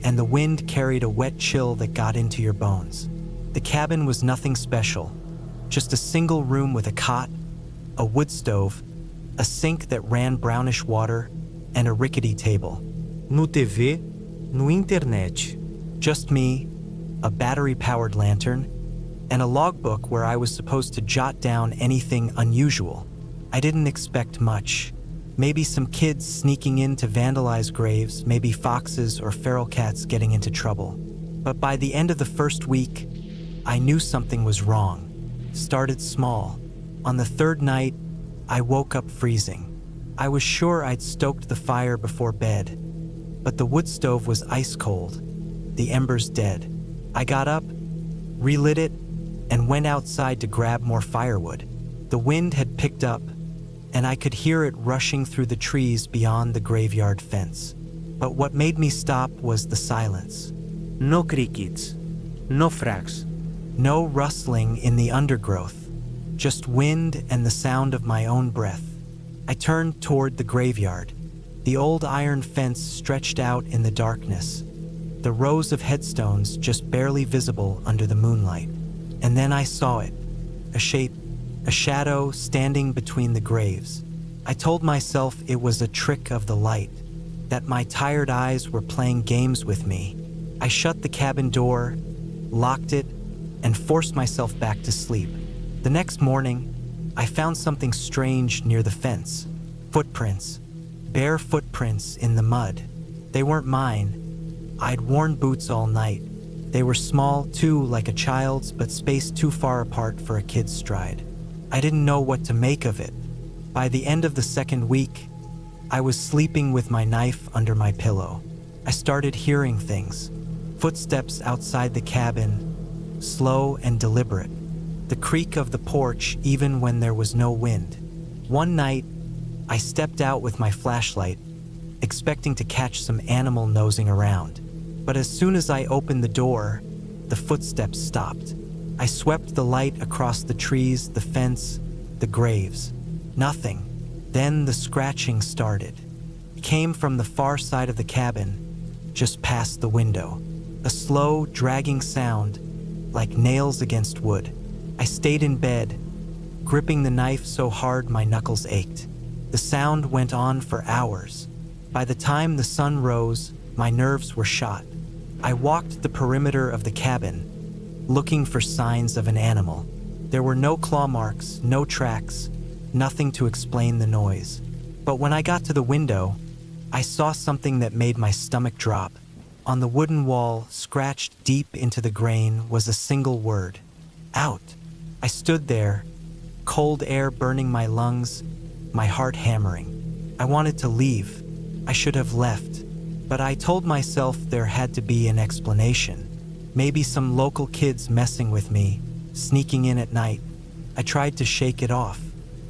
and the wind carried a wet chill that got into your bones. The cabin was nothing special, just a single room with a cot, a wood stove, a sink that ran brownish water, and a rickety table.
No TV, no internet.
Just me, a battery-powered lantern, and a logbook where I was supposed to jot down anything unusual. I didn't expect much. Maybe some kids sneaking in to vandalize graves, maybe foxes or feral cats getting into trouble. But by the end of the first week, I knew something was wrong. Started small. On the third night, I woke up freezing. I was sure I'd stoked the fire before bed, but the wood stove was ice cold, the embers dead. I got up, relit it, and went outside to grab more firewood. The wind had picked up, and I could hear it rushing through the trees beyond the graveyard fence. But what made me stop was the silence.
No crickets, no frogs.
No rustling in the undergrowth, just wind and the sound of my own breath. I turned toward the graveyard. The old iron fence stretched out in the darkness, the rows of headstones just barely visible under the moonlight. And then I saw it, a shape, a shadow standing between the graves. I told myself it was a trick of the light, that my tired eyes were playing games with me. I shut the cabin door, locked it, and forced myself back to sleep. The next morning, I found something strange near the fence. Footprints. Bare footprints in the mud. They weren't mine. I'd worn boots all night. They were small, too, like a child's, but spaced too far apart for a kid's stride. I didn't know what to make of it. By the end of the second week, I was sleeping with my knife under my pillow. I started hearing things. Footsteps outside the cabin, slow and deliberate. The creak of the porch even when there was no wind. One night, I stepped out with my flashlight, expecting to catch some animal nosing around. But as soon as I opened the door, the footsteps stopped. I swept the light across the trees, the fence, the graves. Nothing. Then the scratching started. It came from the far side of the cabin, just past the window. A slow, dragging sound, like nails against wood. I stayed in bed, gripping the knife so hard my knuckles ached. The sound went on for hours. By the time the sun rose, my nerves were shot. I walked the perimeter of the cabin, looking for signs of an animal. There were no claw marks, no tracks, nothing to explain the noise. But when I got to the window, I saw something that made my stomach drop. On the wooden wall, scratched deep into the grain, was a single word: out. I stood there, cold air burning my lungs, my heart hammering. I wanted to leave. I should have left. But I told myself there had to be an explanation. Maybe some local kids messing with me, sneaking in at night. I tried to shake it off.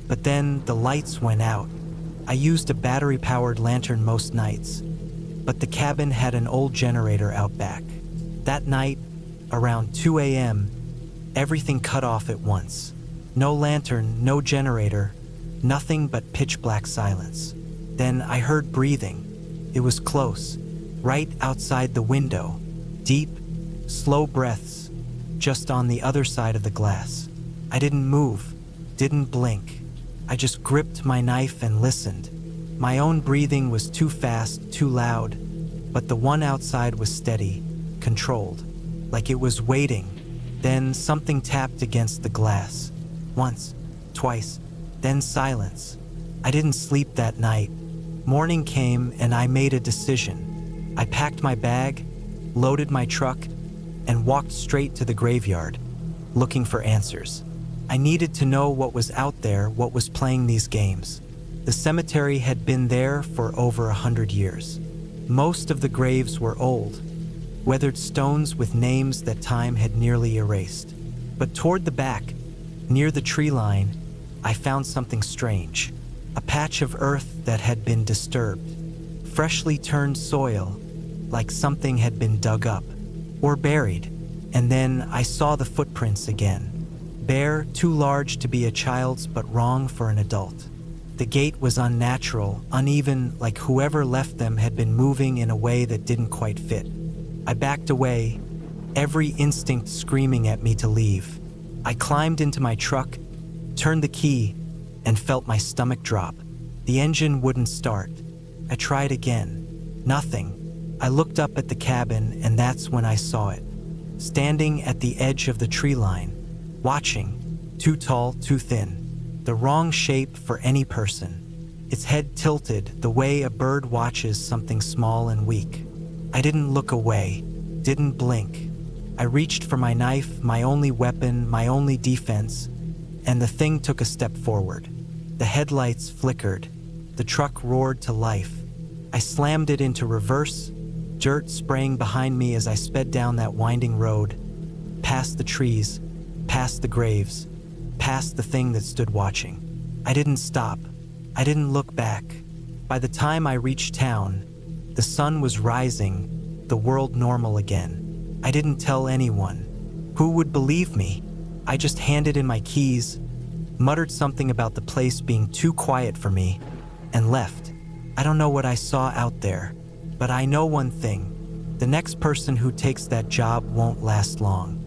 But then the lights went out. I used a battery-powered lantern most nights, but the cabin had an old generator out back. That night, around 2 a.m., everything cut off at once. No lantern, no generator, nothing but pitch-black silence. Then I heard breathing. It was close, right outside the window. Deep, slow breaths, just on the other side of the glass. I didn't move, didn't blink. I just gripped my knife and listened. My own breathing was too fast, too loud, but the one outside was steady, controlled, like it was waiting. Then something tapped against the glass. Once, twice, then silence. I didn't sleep that night. Morning came and I made a decision. I packed my bag, loaded my truck, and walked straight to the graveyard, looking for answers. I needed to know what was out there, what was playing these games. The cemetery had been there for over 100 years. Most of the graves were old, weathered stones with names that time had nearly erased. But toward the back, near the tree line, I found something strange. A patch of earth that had been disturbed. Freshly turned soil, like something had been dug up or buried. And then I saw the footprints again. Bare, too large to be a child's, but wrong for an adult. The gait was unnatural, uneven, like whoever left them had been moving in a way that didn't quite fit. I backed away, every instinct screaming at me to leave. I climbed into my truck, turned the key, and felt my stomach drop. The engine wouldn't start. I tried again. Nothing. I looked up at the cabin, and that's when I saw it. Standing at the edge of the tree line, watching, too tall, too thin, the wrong shape for any person. Its head tilted the way a bird watches something small and weak. I didn't look away, didn't blink. I reached for my knife, my only weapon, my only defense, and the thing took a step forward. The headlights flickered. The truck roared to life. I slammed it into reverse, dirt spraying behind me as I sped down that winding road, past the trees, past the graves, past the thing that stood watching. I didn't stop. I didn't look back. By the time I reached town, the sun was rising, the world normal again. I didn't tell anyone. Who would believe me? I just handed in my keys, muttered something about the place being too quiet for me, and left. I don't know what I saw out there, but I know one thing. The next person who takes that job won't last long.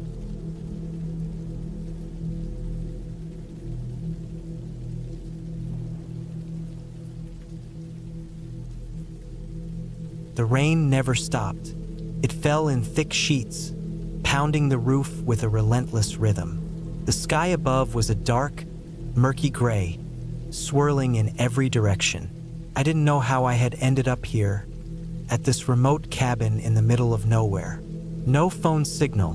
The rain never stopped. It fell in thick sheets, pounding the roof with a relentless rhythm. The sky above was a dark, murky gray, swirling in every direction. I didn't know how I had ended up here, at this remote cabin in the middle of nowhere. No phone signal,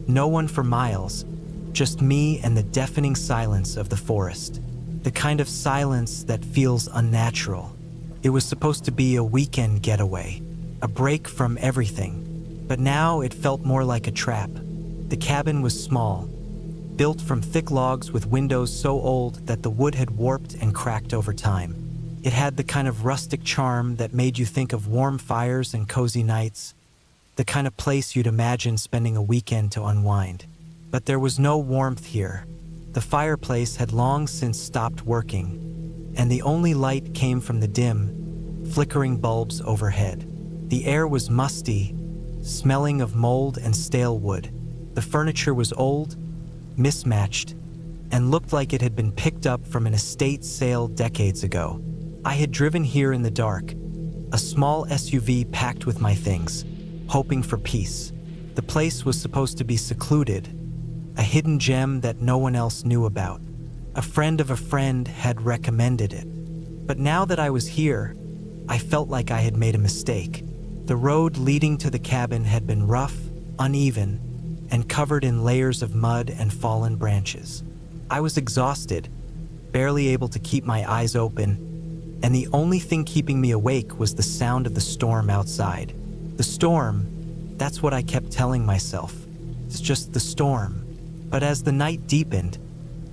no one for miles, just me and the deafening silence of the forest. The kind of silence that feels unnatural. It was supposed to be a weekend getaway, a break from everything, but now it felt more like a trap. The cabin was small, built from thick logs with windows so old that the wood had warped and cracked over time. It had the kind of rustic charm that made you think of warm fires and cozy nights, the kind of place you'd imagine spending a weekend to unwind. But there was no warmth here. The fireplace had long since stopped working, and the only light came from the dim, flickering bulbs overhead. The air was musty, smelling of mold and stale wood. The furniture was old, mismatched, and looked like it had been picked up from an estate sale decades ago. I had driven here in the dark, a small SUV packed with my things, hoping for peace. The place was supposed to be secluded, a hidden gem that no one else knew about. A friend of a friend had recommended it. But now that I was here, I felt like I had made a mistake. The road leading to the cabin had been rough, uneven, and covered in layers of mud and fallen branches. I was exhausted, barely able to keep my eyes open, and the only thing keeping me awake was the sound of the storm outside. The storm, that's what I kept telling myself. It's just the storm. But as the night deepened,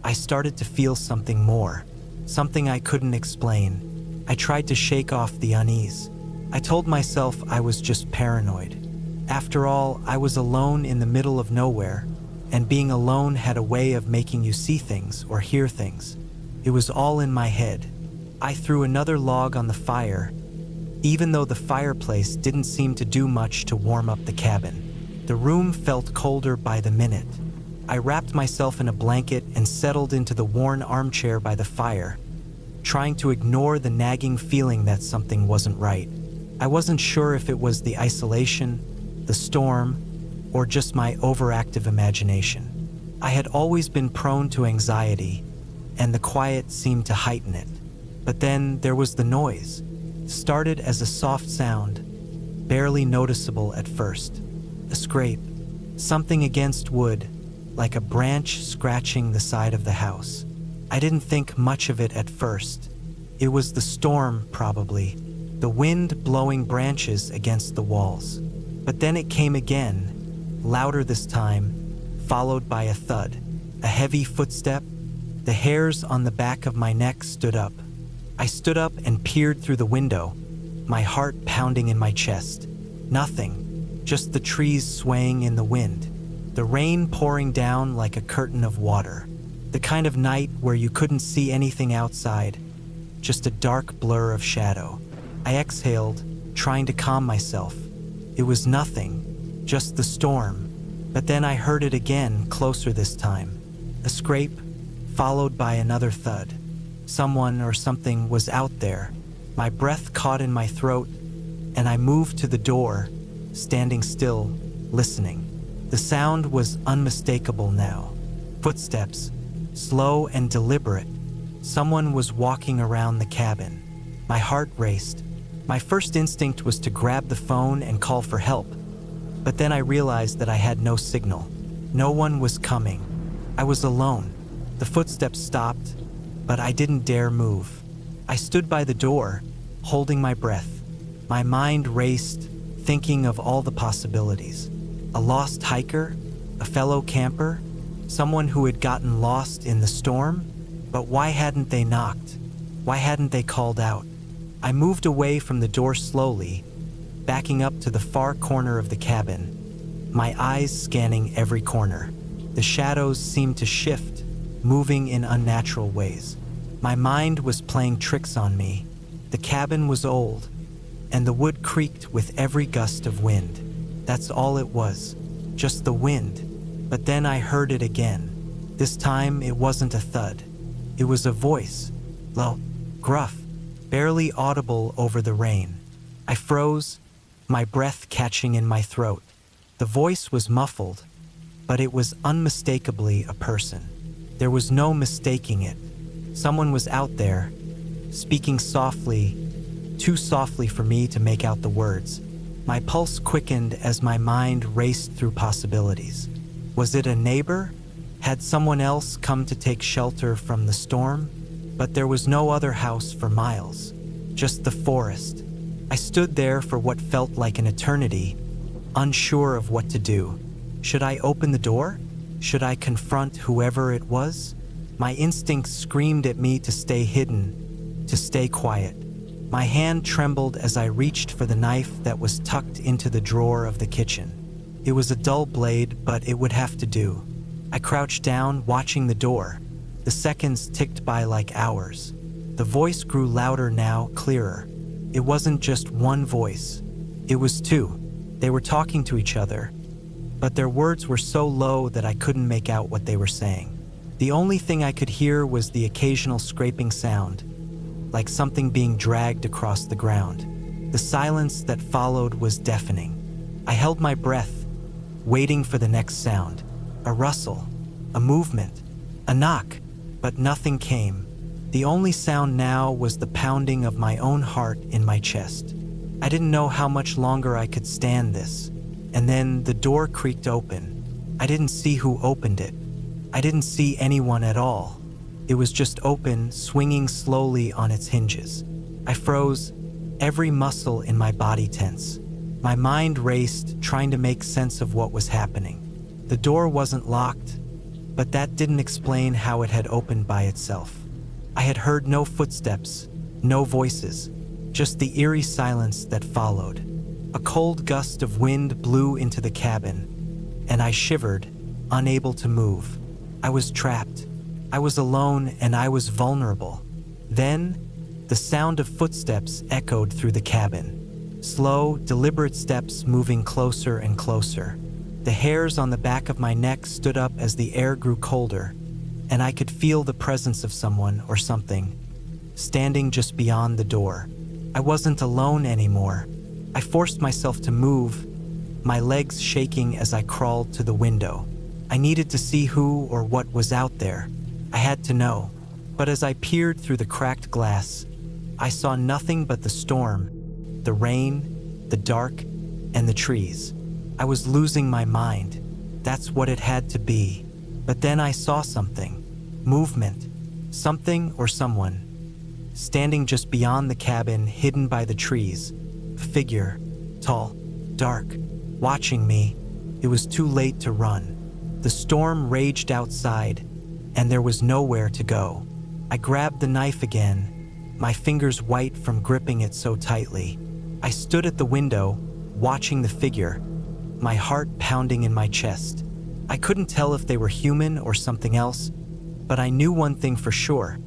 I started to feel something more, something I couldn't explain. I tried to shake off the unease. I told myself I was just paranoid. After all, I was alone in the middle of nowhere, and being alone had a way of making you see things or hear things. It was all in my head. I threw another log on the fire, even though the fireplace didn't seem to do much to warm up the cabin. The room felt colder by the minute. I wrapped myself in a blanket and settled into the worn armchair by the fire, trying to ignore the nagging feeling that something wasn't right. I wasn't sure if it was the isolation, the storm, or just my overactive imagination. I had always been prone to anxiety, and the quiet seemed to heighten it. But then there was the noise. It started as a soft sound, barely noticeable at first. A scrape, something against wood, like a branch scratching the side of the house. I didn't think much of it at first. It was the storm, probably, the wind blowing branches against the walls. But then it came again, louder this time, followed by a thud, a heavy footstep. The hairs on the back of my neck stood up. I stood up and peered through the window, my heart pounding in my chest. Nothing, just the trees swaying in the wind, the rain pouring down like a curtain of water. The kind of night where you couldn't see anything outside, just a dark blur of shadow. I exhaled, trying to calm myself. It was nothing, just the storm. But then I heard it again, closer this time. A scrape, followed by another thud. Someone or something was out there. My breath caught in my throat, and I moved to the door, standing still, listening. The sound was unmistakable now. Footsteps, slow and deliberate. Someone was walking around the cabin. My heart raced. My first instinct was to grab the phone and call for help. But then I realized that I had no signal. No one was coming. I was alone. The footsteps stopped, but I didn't dare move. I stood by the door, holding my breath. My mind raced, thinking of all the possibilities. A lost hiker? A fellow camper? Someone who had gotten lost in the storm? But why hadn't they knocked? Why hadn't they called out? I moved away from the door slowly, backing up to the far corner of the cabin, my eyes scanning every corner. The shadows seemed to shift, moving in unnatural ways. My mind was playing tricks on me. The cabin was old, and the wood creaked with every gust of wind. That's all it was, just the wind. But then I heard it again. This time it wasn't a thud. It was a voice, low, gruff, barely audible over the rain. I froze, my breath catching in my throat. The voice was muffled, but it was unmistakably a person. There was no mistaking it. Someone was out there, speaking softly, too softly for me to make out the words. My pulse quickened as my mind raced through possibilities. Was it a neighbor? Had someone else come to take shelter from the storm? But there was no other house for miles, just the forest. I stood there for what felt like an eternity, unsure of what to do. Should I open the door? Should I confront whoever it was? My instincts screamed at me to stay hidden, to stay quiet. My hand trembled as I reached for the knife that was tucked into the drawer of the kitchen. It was a dull blade, but it would have to do. I crouched down, watching the door. The seconds ticked by like hours. The voice grew louder now, clearer. It wasn't just one voice. It was two. They were talking to each other, but their words were so low that I couldn't make out what they were saying. The only thing I could hear was the occasional scraping sound, like something being dragged across the ground. The silence that followed was deafening. I held my breath, waiting for the next sound. A rustle, a movement, a knock, but nothing came. The only sound now was the pounding of my own heart in my chest. I didn't know how much longer I could stand this. And then the door creaked open. I didn't see who opened it. I didn't see anyone at all. It was just open, swinging slowly on its hinges. I froze, every muscle in my body tense. My mind raced, trying to make sense of what was happening. The door wasn't locked, but that didn't explain how it had opened by itself. I had heard no footsteps, no voices, just the eerie silence that followed. A cold gust of wind blew into the cabin, and I shivered, unable to move. I was trapped. I was alone, and I was vulnerable. Then, the sound of footsteps echoed through the cabin. Slow, deliberate steps moving closer and closer. The hairs on the back of my neck stood up as the air grew colder, and I could feel the presence of someone or something, standing just beyond the door. I wasn't alone anymore. I forced myself to move, my legs shaking as I crawled to the window. I needed to see who or what was out there. I had to know. But as I peered through the cracked glass, I saw nothing but the storm, the rain, the dark, and the trees. I was losing my mind. That's what it had to be. But then I saw something. Movement. Something or someone. Standing just beyond the cabin, hidden by the trees. A figure. Tall. Dark. Watching me. It was too late to run. The storm raged outside, and there was nowhere to go. I grabbed the knife again, my fingers white from gripping it so tightly. I stood at the window, watching the figure, my heart pounding in my chest. I couldn't tell if they were human or something else, but I knew one thing for sure.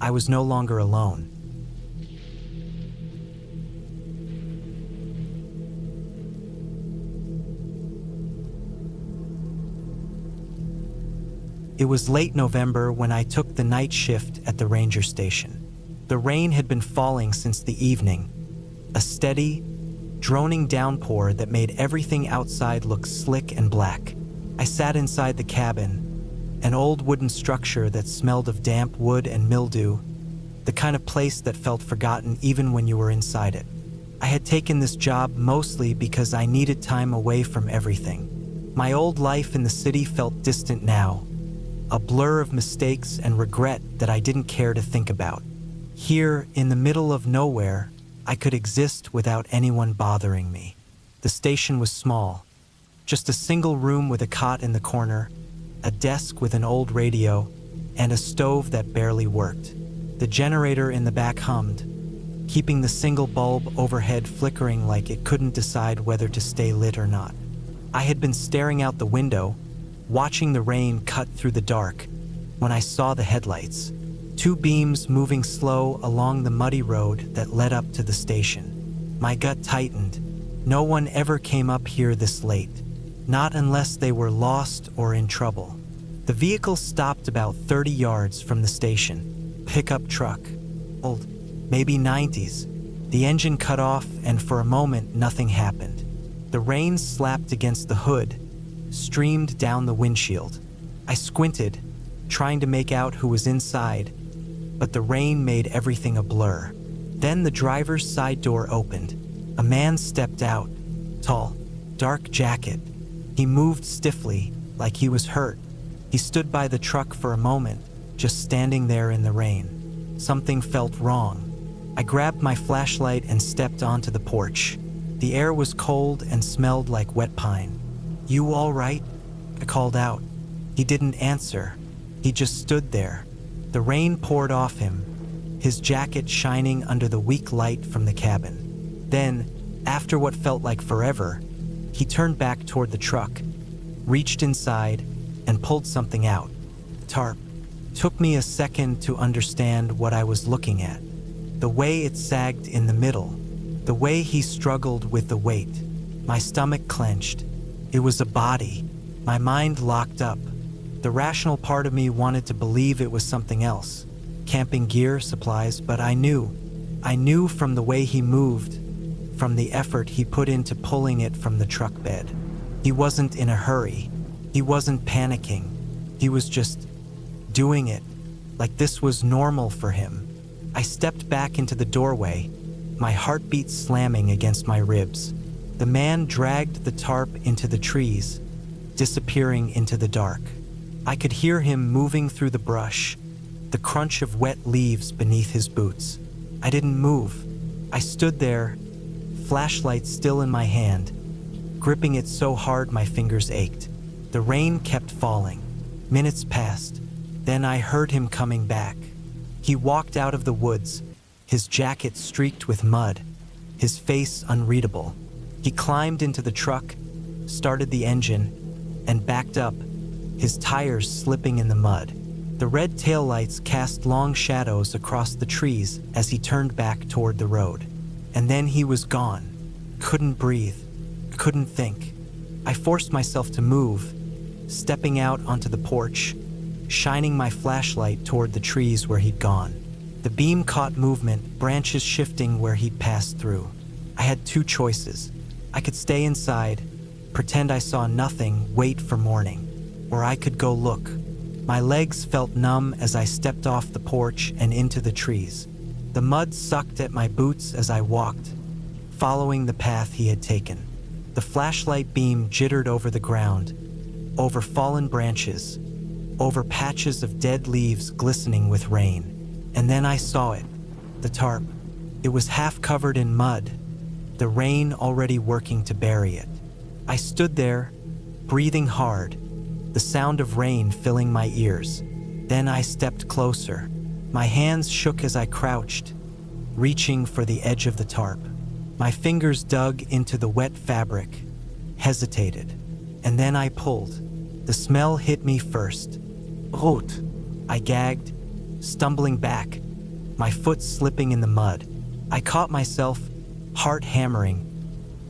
I was no longer alone. It was late November when I took the night shift at the ranger station. The rain had been falling since the evening, a steady, droning downpour that made everything outside look slick and black. I sat inside the cabin, an old wooden structure that smelled of damp wood and mildew, the kind of place that felt forgotten even when you were inside it. I had taken this job mostly because I needed time away from everything. My old life in the city felt distant now, a blur of mistakes and regret that I didn't care to think about. Here, in the middle of nowhere, I could exist without anyone bothering me. The station was small, just a single room with a cot in the corner, a desk with an old radio, and a stove that barely worked. The generator in the back hummed, keeping the single bulb overhead flickering like it couldn't decide whether to stay lit or not. I had been staring out the window, watching the rain cut through the dark, when I saw the headlights. Two beams moving slow along the muddy road that led up to the station. My gut tightened, No one ever came up here this late, not unless they were lost or in trouble. The vehicle stopped about 30 yards from the station. Pickup truck. Old, maybe 90s. The engine cut off, and for a moment nothing happened. The rain slapped against the hood, streamed down the windshield. I squinted, trying to make out who was inside, but the rain made everything a blur. Then the driver's side door opened. A man stepped out, tall, dark jacket. He moved stiffly, like he was hurt. He stood by the truck for a moment, just standing there in the rain. Something felt wrong. I grabbed my flashlight and stepped onto the porch. The air was cold and smelled like wet pine. "You all right?" I called out. He didn't answer. He just stood there. The rain poured off him, his jacket shining under the weak light from the cabin. Then, after what felt like forever, he turned back toward the truck, reached inside, and pulled something out. Tarp. Took me a second to understand what I was looking at. The way it sagged in the middle, the way he struggled with the weight. My stomach clenched. It was a body. My mind locked up. The rational part of me wanted to believe it was something else. Camping gear, supplies, but I knew. I knew from the way he moved, from the effort he put into pulling it from the truck bed. He wasn't in a hurry. He wasn't panicking. He was just doing it, like this was normal for him. I stepped back into the doorway, my heartbeat slamming against my ribs. The man dragged the tarp into the trees, disappearing into the dark. I could hear him moving through the brush, the crunch of wet leaves beneath his boots. I didn't move. I stood there, flashlight still in my hand, gripping it so hard my fingers ached. The rain kept falling. Minutes passed. Then I heard him coming back. He walked out of the woods, his jacket streaked with mud, his face unreadable. He climbed into the truck, started the engine, and backed up, his tires slipping in the mud. The red taillights cast long shadows across the trees as he turned back toward the road. And then he was gone. Couldn't breathe. Couldn't think. I forced myself to move, stepping out onto the porch, shining my flashlight toward the trees where he'd gone. The beam caught movement, branches shifting where he'd passed through. I had two choices. I could stay inside, pretend I saw nothing, wait for morning, or I could go look. My legs felt numb as I stepped off the porch and into the trees. The mud sucked at my boots as I walked, following the path he had taken. The flashlight beam jittered over the ground, over fallen branches, over patches of dead leaves glistening with rain. And then I saw it, the tarp. It was half covered in mud, the rain already working to bury it. I stood there, breathing hard, the sound of rain filling my ears. Then I stepped closer. My hands shook as I crouched, reaching for the edge of the tarp. My fingers dug into the wet fabric, hesitated, and then I pulled. The smell hit me first. Rot. I gagged, stumbling back, my foot slipping in the mud. I caught myself, heart hammering,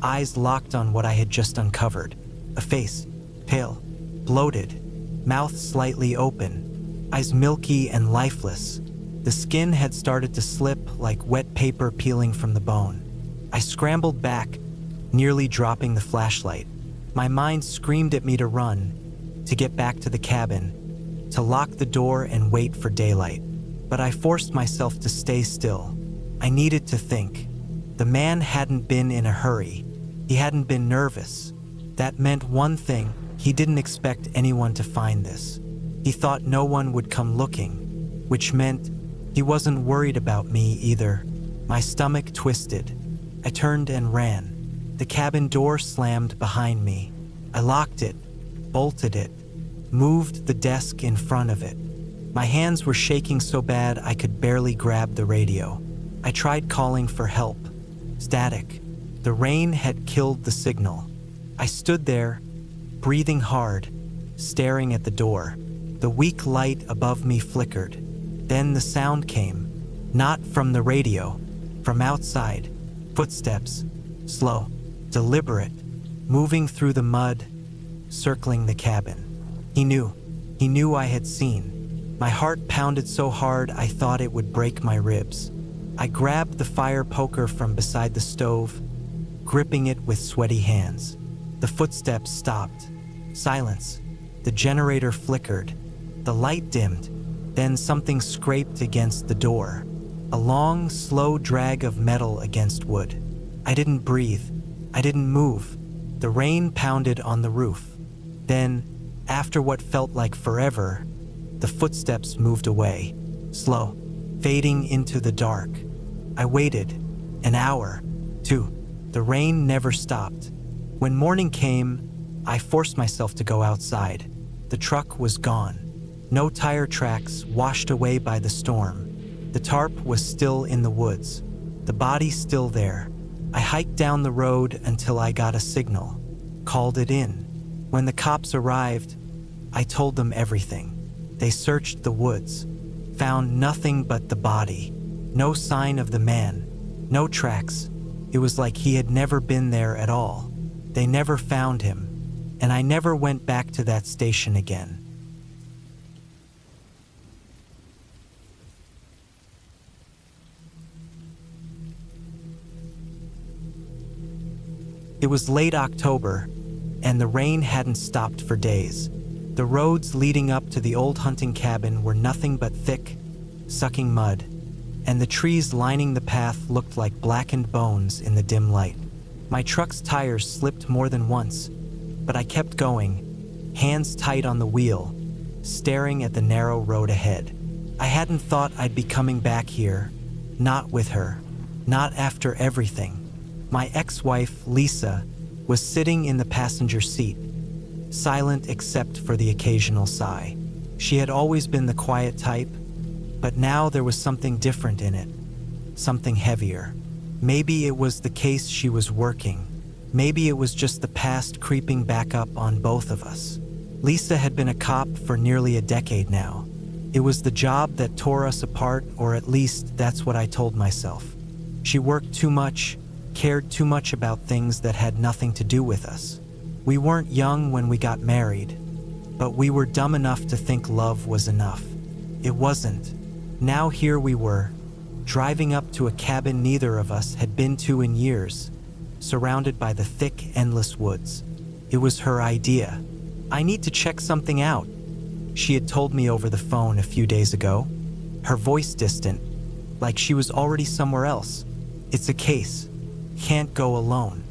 eyes locked on what I had just uncovered. A face, pale, bloated, mouth slightly open, eyes milky and lifeless. The skin had started to slip like wet paper peeling from the bone. I scrambled back, nearly dropping the flashlight. My mind screamed at me to run, to get back to the cabin, to lock the door and wait for daylight. But I forced myself to stay still. I needed to think. The man hadn't been in a hurry. He hadn't been nervous. That meant one thing: he didn't expect anyone to find this. He thought no one would come looking, which meant he wasn't worried about me either. My stomach twisted. I turned and ran. The cabin door slammed behind me. I locked it, bolted it, moved the desk in front of it. My hands were shaking so bad I could barely grab the radio. I tried calling for help. Static. The rain had killed the signal. I stood there, breathing hard, staring at the door. The weak light above me flickered. Then the sound came, not from the radio, from outside. Footsteps, slow, deliberate, moving through the mud, circling the cabin. He knew I had seen. My heart pounded so hard I thought it would break my ribs. I grabbed the fire poker from beside the stove, gripping it with sweaty hands. The footsteps stopped. Silence. The generator flickered. The light dimmed. Then something scraped against the door. A long, slow drag of metal against wood. I didn't breathe. I didn't move. The rain pounded on the roof. Then, after what felt like forever, the footsteps moved away, slow, fading into the dark. I waited. An hour. 2. The rain never stopped. When morning came, I forced myself to go outside. The truck was gone. No tire tracks, washed away by the storm. The tarp was still in the woods. The body still there. I hiked down the road until I got a signal. Called it in. When the cops arrived, I told them everything. They searched the woods. Found nothing but the body. No sign of the man. No tracks. It was like he had never been there at all. They never found him. And I never went back to that station again. It was late October, and the rain hadn't stopped for days. The roads leading up to the old hunting cabin were nothing but thick, sucking mud, and the trees lining the path looked like blackened bones in the dim light. My truck's tires slipped more than once, but I kept going, hands tight on the wheel, staring at the narrow road ahead. I hadn't thought I'd be coming back here, not with her, not after everything. My ex-wife, Lisa, was sitting in the passenger seat, silent except for the occasional sigh. She had always been the quiet type, but now there was something different in it, something heavier. Maybe it was the case she was working. Maybe it was just the past creeping back up on both of us. Lisa had been a cop for nearly a decade now. It was the job that tore us apart, or at least that's what I told myself. She worked too much, cared too much about things that had nothing to do with us. We weren't young when we got married, but we were dumb enough to think love was enough. It wasn't. Now here we were, driving up to a cabin neither of us had been to in years, surrounded by the thick, endless woods. It was her idea. I need to check something out, she had told me over the phone a few days ago, her voice distant, like she was already somewhere else. It's a case. Can't go alone.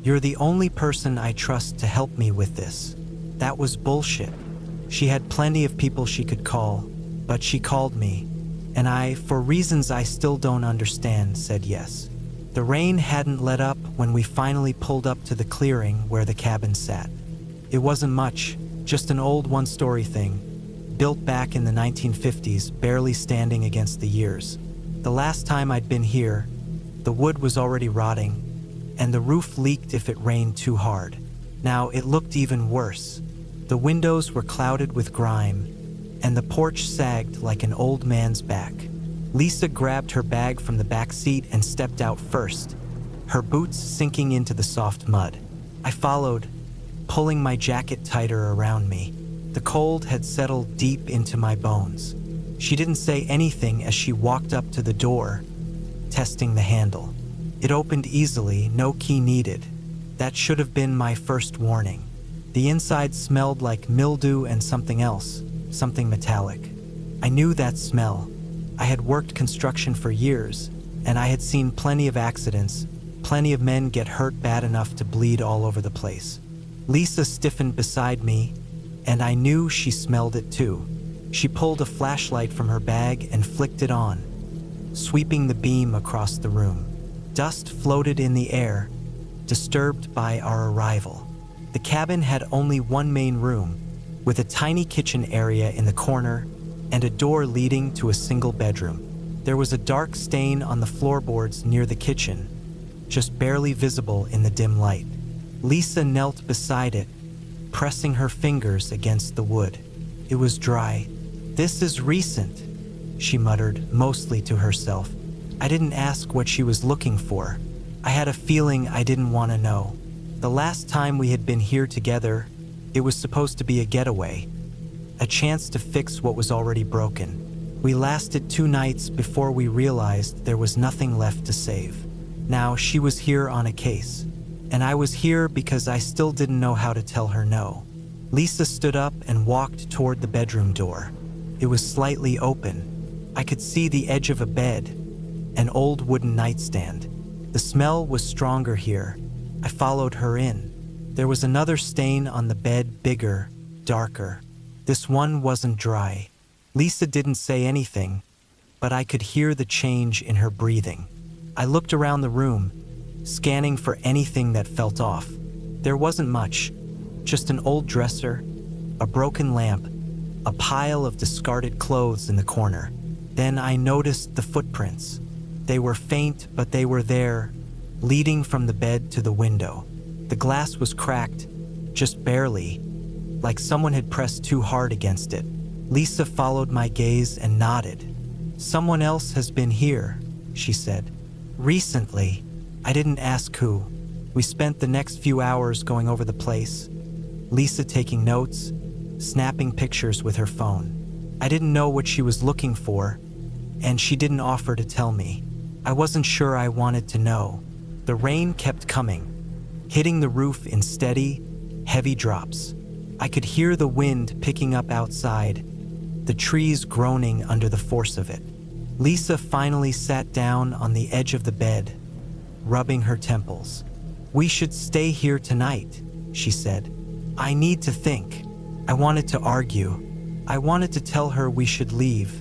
You're the only person I trust to help me with this. That was bullshit. She had plenty of people she could call, but she called me, and I, for reasons I still don't understand, said yes. The rain hadn't let up when we finally pulled up to the clearing where the cabin sat. It wasn't much, just an old one-story thing, built back in the 1950s, barely standing against the years. The last time I'd been here, the wood was already rotting, and the roof leaked if it rained too hard. Now it looked even worse. The windows were clouded with grime, and the porch sagged like an old man's back. Lisa grabbed her bag from the back seat and stepped out first, her boots sinking into the soft mud. I followed, pulling my jacket tighter around me. The cold had settled deep into my bones. She didn't say anything as she walked up to the door, testing the handle. It opened easily, no key needed. That should have been my first warning. The inside smelled like mildew and something else, something metallic. I knew that smell. I had worked construction for years, and I had seen plenty of accidents, plenty of men get hurt bad enough to bleed all over the place. Lisa stiffened beside me, and I knew she smelled it too. She pulled a flashlight from her bag and flicked it on, sweeping the beam across the room. Dust floated in the air, disturbed by our arrival. The cabin had only one main room, with a tiny kitchen area in the corner and a door leading to a single bedroom. There was a dark stain on the floorboards near the kitchen, just barely visible in the dim light. Lisa knelt beside it, pressing her fingers against the wood. It was dry. "This is recent," she muttered, mostly to herself. I didn't ask what she was looking for. I had a feeling I didn't want to know. The last time we had been here together, it was supposed to be a getaway, a chance to fix what was already broken. We lasted 2 nights before we realized there was nothing left to save. Now she was here on a case, and I was here because I still didn't know how to tell her no. Lisa stood up and walked toward the bedroom door. It was slightly open. I could see the edge of a bed, an old wooden nightstand. The smell was stronger here. I followed her in. There was another stain on the bed, bigger, darker. This one wasn't dry. Lisa didn't say anything, but I could hear the change in her breathing. I looked around the room, scanning for anything that felt off. There wasn't much, just an old dresser, a broken lamp, a pile of discarded clothes in the corner. Then I noticed the footprints. They were faint, but they were there, leading from the bed to the window. The glass was cracked, just barely, like someone had pressed too hard against it. Lisa followed my gaze and nodded. "Someone else has been here," she said. "Recently." I didn't ask who. We spent the next few hours going over the place, Lisa taking notes, snapping pictures with her phone. I didn't know what she was looking for, and she didn't offer to tell me. I wasn't sure I wanted to know. The rain kept coming, hitting the roof in steady, heavy drops. I could hear the wind picking up outside, the trees groaning under the force of it. Lisa finally sat down on the edge of the bed, rubbing her temples. "We should stay here tonight," she said. "I need to think." I wanted to argue. I wanted to tell her we should leave,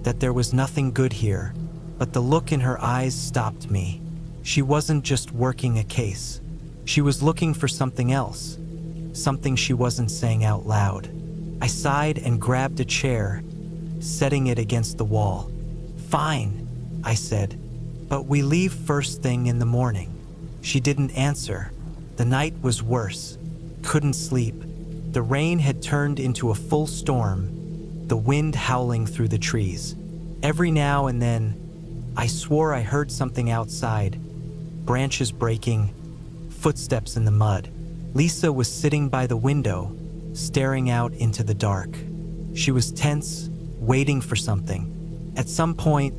that there was nothing good here, but the look in her eyes stopped me. She wasn't just working a case. She was looking for something else, something she wasn't saying out loud. I sighed and grabbed a chair, setting it against the wall. "Fine," I said, "but we leave first thing in the morning." She didn't answer. The night was worse. Couldn't sleep. The rain had turned into a full storm, the wind howling through the trees. Every now and then, I swore I heard something outside, branches breaking, footsteps in the mud. Lisa was sitting by the window, staring out into the dark. She was tense, waiting for something. At some point,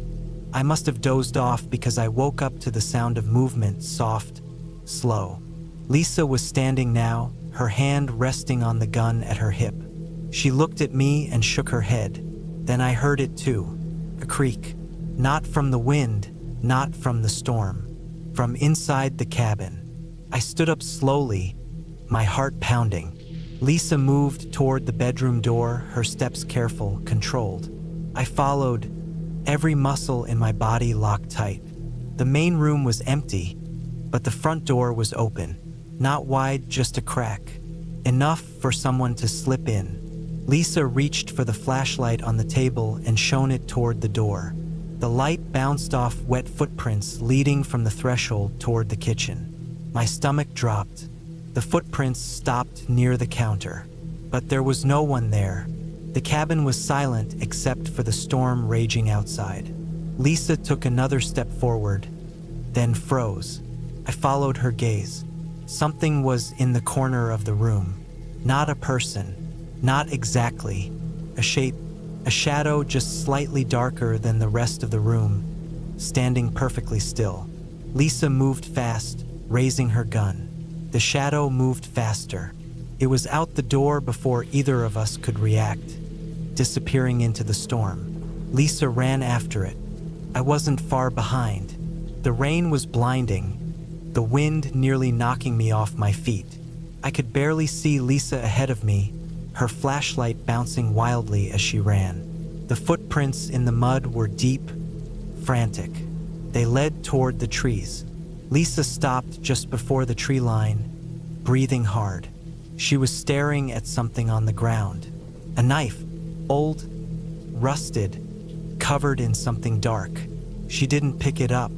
I must have dozed off because I woke up to the sound of movement, soft, slow. Lisa was standing now, her hand resting on the gun at her hip. She looked at me and shook her head. Then I heard it too, a creak. Not from the wind, not from the storm. From inside the cabin. I stood up slowly, my heart pounding. Lisa moved toward the bedroom door, her steps careful, controlled. I followed, every muscle in my body locked tight. The main room was empty, but the front door was open. Not wide, just a crack. Enough for someone to slip in. Lisa reached for the flashlight on the table and shone it toward the door. The light bounced off wet footprints leading from the threshold toward the kitchen. My stomach dropped. The footprints stopped near the counter, but there was no one there. The cabin was silent except for the storm raging outside. Lisa took another step forward, then froze. I followed her gaze. Something was in the corner of the room. Not a person, not exactly. A shape, a shadow just slightly darker than the rest of the room, standing perfectly still. Lisa moved fast, raising her gun. The shadow moved faster. It was out the door before either of us could react, disappearing into the storm. Lisa ran after it. I wasn't far behind. The rain was blinding, the wind nearly knocking me off my feet. I could barely see Lisa ahead of me, her flashlight bouncing wildly as she ran. The footprints in the mud were deep, frantic. They led toward the trees. Lisa stopped just before the tree line, breathing hard. She was staring at something on the ground. A knife, old, rusted, covered in something dark. She didn't pick it up.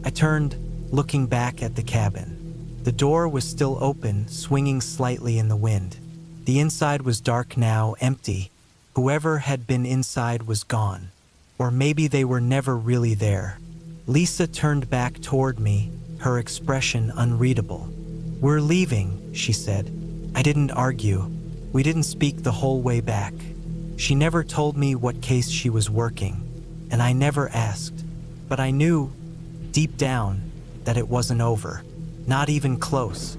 I turned, looking back at the cabin. The door was still open, swinging slightly in the wind. The inside was dark now, empty. Whoever had been inside was gone. Or maybe they were never really there. Lisa turned back toward me, her expression unreadable. "We're leaving," she said. I didn't argue. We didn't speak the whole way back. She never told me what case she was working, and I never asked. But I knew, deep down, that it wasn't over. Not even close.